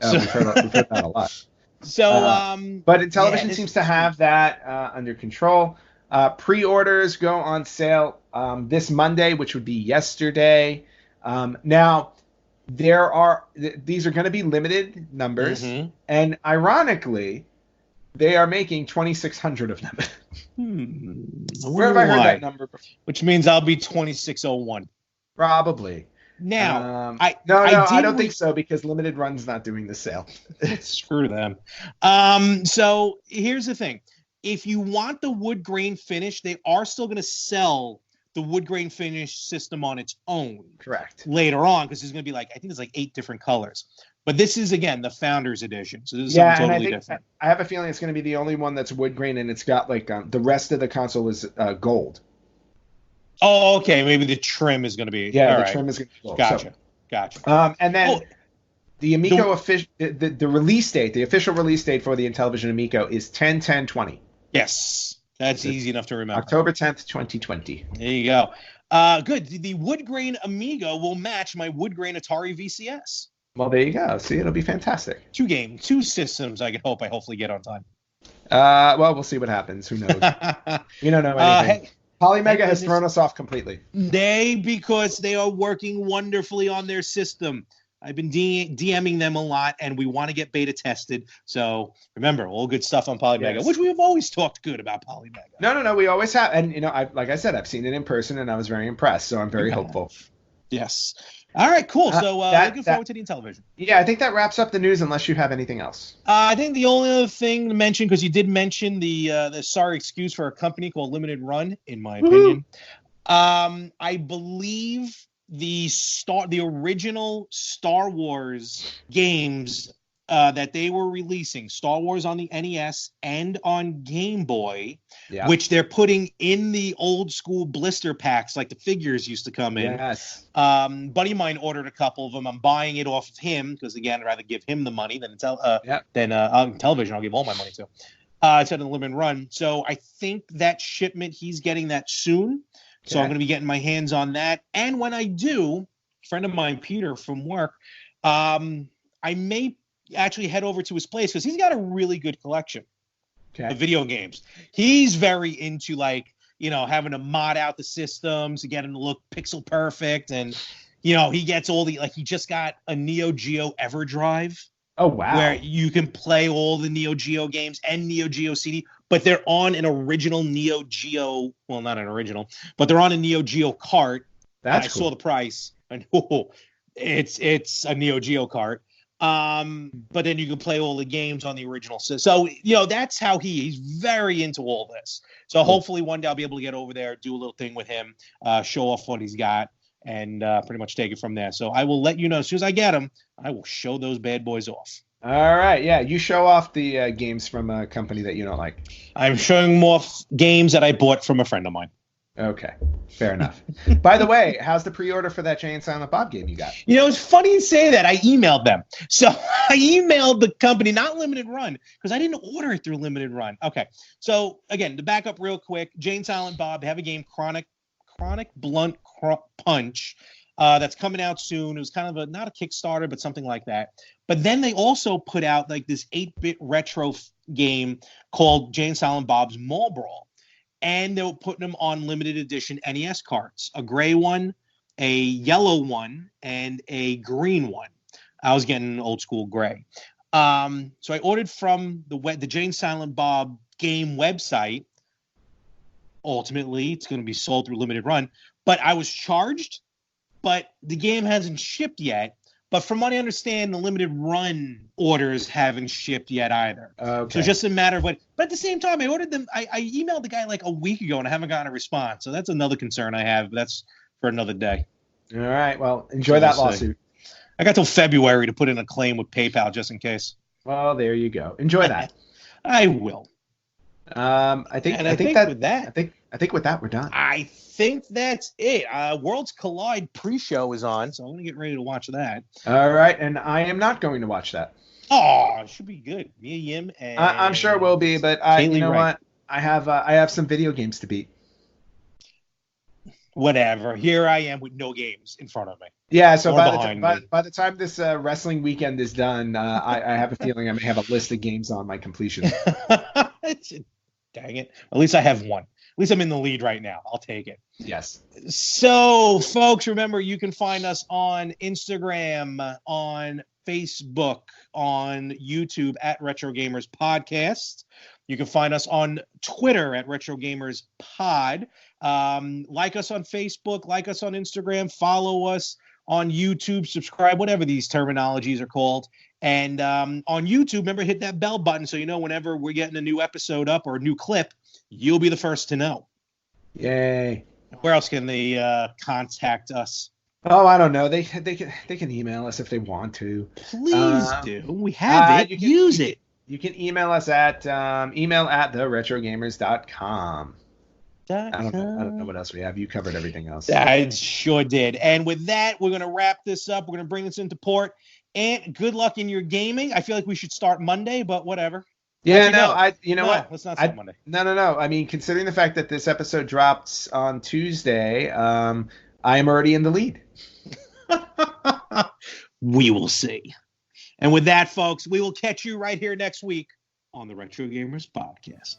We've heard that a lot. So, but Intellivision seems to have that under control. Pre-orders go on sale this Monday, which would be yesterday. Now, these are going to be limited numbers, and ironically, they are making 2,600 of them. Where have I heard that number before? Which means I'll be 2601. Probably. Now, I don't think so because Limited Run's not doing the sale. Screw them. So here's the thing. If you want the wood grain finish, they are still going to sell the wood grain finish system on its own. Correct. Later on, because there's going to be I think there's 8 different colors. But this is, again, the Founders Edition. So this is something totally different. I have a feeling it's going to be the only one that's wood grain, and it's got the rest of the console is gold. Oh, okay. Maybe the trim is going to be. Yeah, trim is going to be gold. Gotcha. And then the Amico the release date, the official release date for the Intellivision Amico is 10/10/20. Yes, that's easy enough to remember. October 10th, 2020. There you go. Good. The wood grain Amigo will match my wood grain Atari VCS. Well, there you go. See, it'll be fantastic. 2 systems. I hopefully get on time. Well, we'll see what happens. Who knows? We don't know anything. Polymega has thrown us off completely. Because they are working wonderfully on their system. I've been DMing them a lot, and we want to get beta tested. So remember, all good stuff on Polymega, which we have always talked good about Polymega. No, we always have. And, like I said, I've seen it in person, and I was very impressed. So I'm very hopeful. Yes. All right, cool. So looking forward to the Intellivision. Yeah, I think that wraps up the news unless you have anything else. I think the only other thing to mention, because you did mention the sorry excuse for a company called Limited Run, in my opinion. I believe the original Star Wars games that they were releasing, Star Wars on the NES and on Game Boy, which they're putting in the old school blister packs like the figures used to come in. Yes. Buddy of mine ordered a couple of them. I'm buying it off of him because, again, I'd rather give him the money than television. I'll give all my money to. Instead of the Limited Run. So I think that shipment, he's getting that soon. So I'm going to be getting my hands on that. And when I do, a friend of mine, Peter from work, I may actually head over to his place because he's got a really good collection of video games. He's very into having to mod out the systems to get them to look pixel perfect. And, he gets all he just got a Neo Geo EverDrive. Oh, wow. Where you can play all the Neo Geo games and Neo Geo CD, but they're on an original Neo Geo. Well, not an original, but they're on a Neo Geo cart. That's I cool. saw the price, and it's a Neo Geo cart. But then you can play all the games on the original. So that's how he's very into all this. So hopefully one day I'll be able to get over there, do a little thing with him, show off what he's got, and pretty much take it from there. So I will let you know as soon as I get him. I will show those bad boys off. All right, yeah, you show off the games from a company that you don't like. I'm showing them off games that I bought from a friend of mine. Okay, fair enough. By the way, how's the pre-order for that Jay and Silent Bob game you got? It's funny you say that. I emailed them. So I emailed the company, not Limited Run, because I didn't order it through Limited Run. Okay, so again, to back up real quick, Jay and Silent Bob, they have a game, Chronic Blunt Punch, that's coming out soon. It was kind of not a Kickstarter, but something like that. But then they also put out like this 8-bit retro game called Jay and Silent Bob's Mall Brawl. And they were putting them on limited edition NES carts, a gray one, a yellow one, and a green one. I was getting old school gray. So I ordered from the Jay and Silent Bob game website. Ultimately, it's going to be sold through Limited Run. But I was charged, but the game hasn't shipped yet. But from what I understand, the Limited Run orders haven't shipped yet either. Okay. So it's just a matter of what. But at the same time, I ordered them. I emailed the guy like a week ago, and I haven't gotten a response. So that's another concern I have. But that's for another day. All right. Well, enjoy that lawsuit. I got till February to put in a claim with PayPal just in case. Well, there you go. Enjoy that. I will. I think with that we're done. I think that's it. Worlds Collide pre-show is on, so I'm gonna get ready to watch that. All right, and I am not going to watch that. Oh, it should be good. Mia Yim and I'm sure it will be, but what? I have some video games to beat. Whatever. Here I am with no games in front of me. Yeah, so by the time this wrestling weekend is done, I have a feeling I may have a list of games on my completion. Dang it. At least I have one. At least I'm in the lead right now. I'll take it. Yes. So, folks, remember, you can find us on Instagram, on Facebook, on YouTube at Retro Gamers Podcast. You can find us on Twitter at Retro Gamers Pod. Like us on Facebook, like us on Instagram, follow us on YouTube, subscribe, whatever these terminologies are called. And on YouTube, remember, hit that bell button so you know whenever we're getting a new episode up or a new clip, you'll be the first to know. Yay. Where else can they contact us? Oh, I don't know. They can email us if they want to. Please do. We have it. Use it. You can email us at email@theretrogamers.com. I don't know what else we have. You covered everything else. I sure did. And with that, we're going to wrap this up. We're going to bring this into port. And good luck in your gaming. I feel like we should start Monday, but whatever. Yeah, what? Let's not start Monday. No. I mean, considering the fact that this episode drops on Tuesday, I am already in the lead. We will see. And with that, folks, we will catch you right here next week on the Retro Gamers Podcast.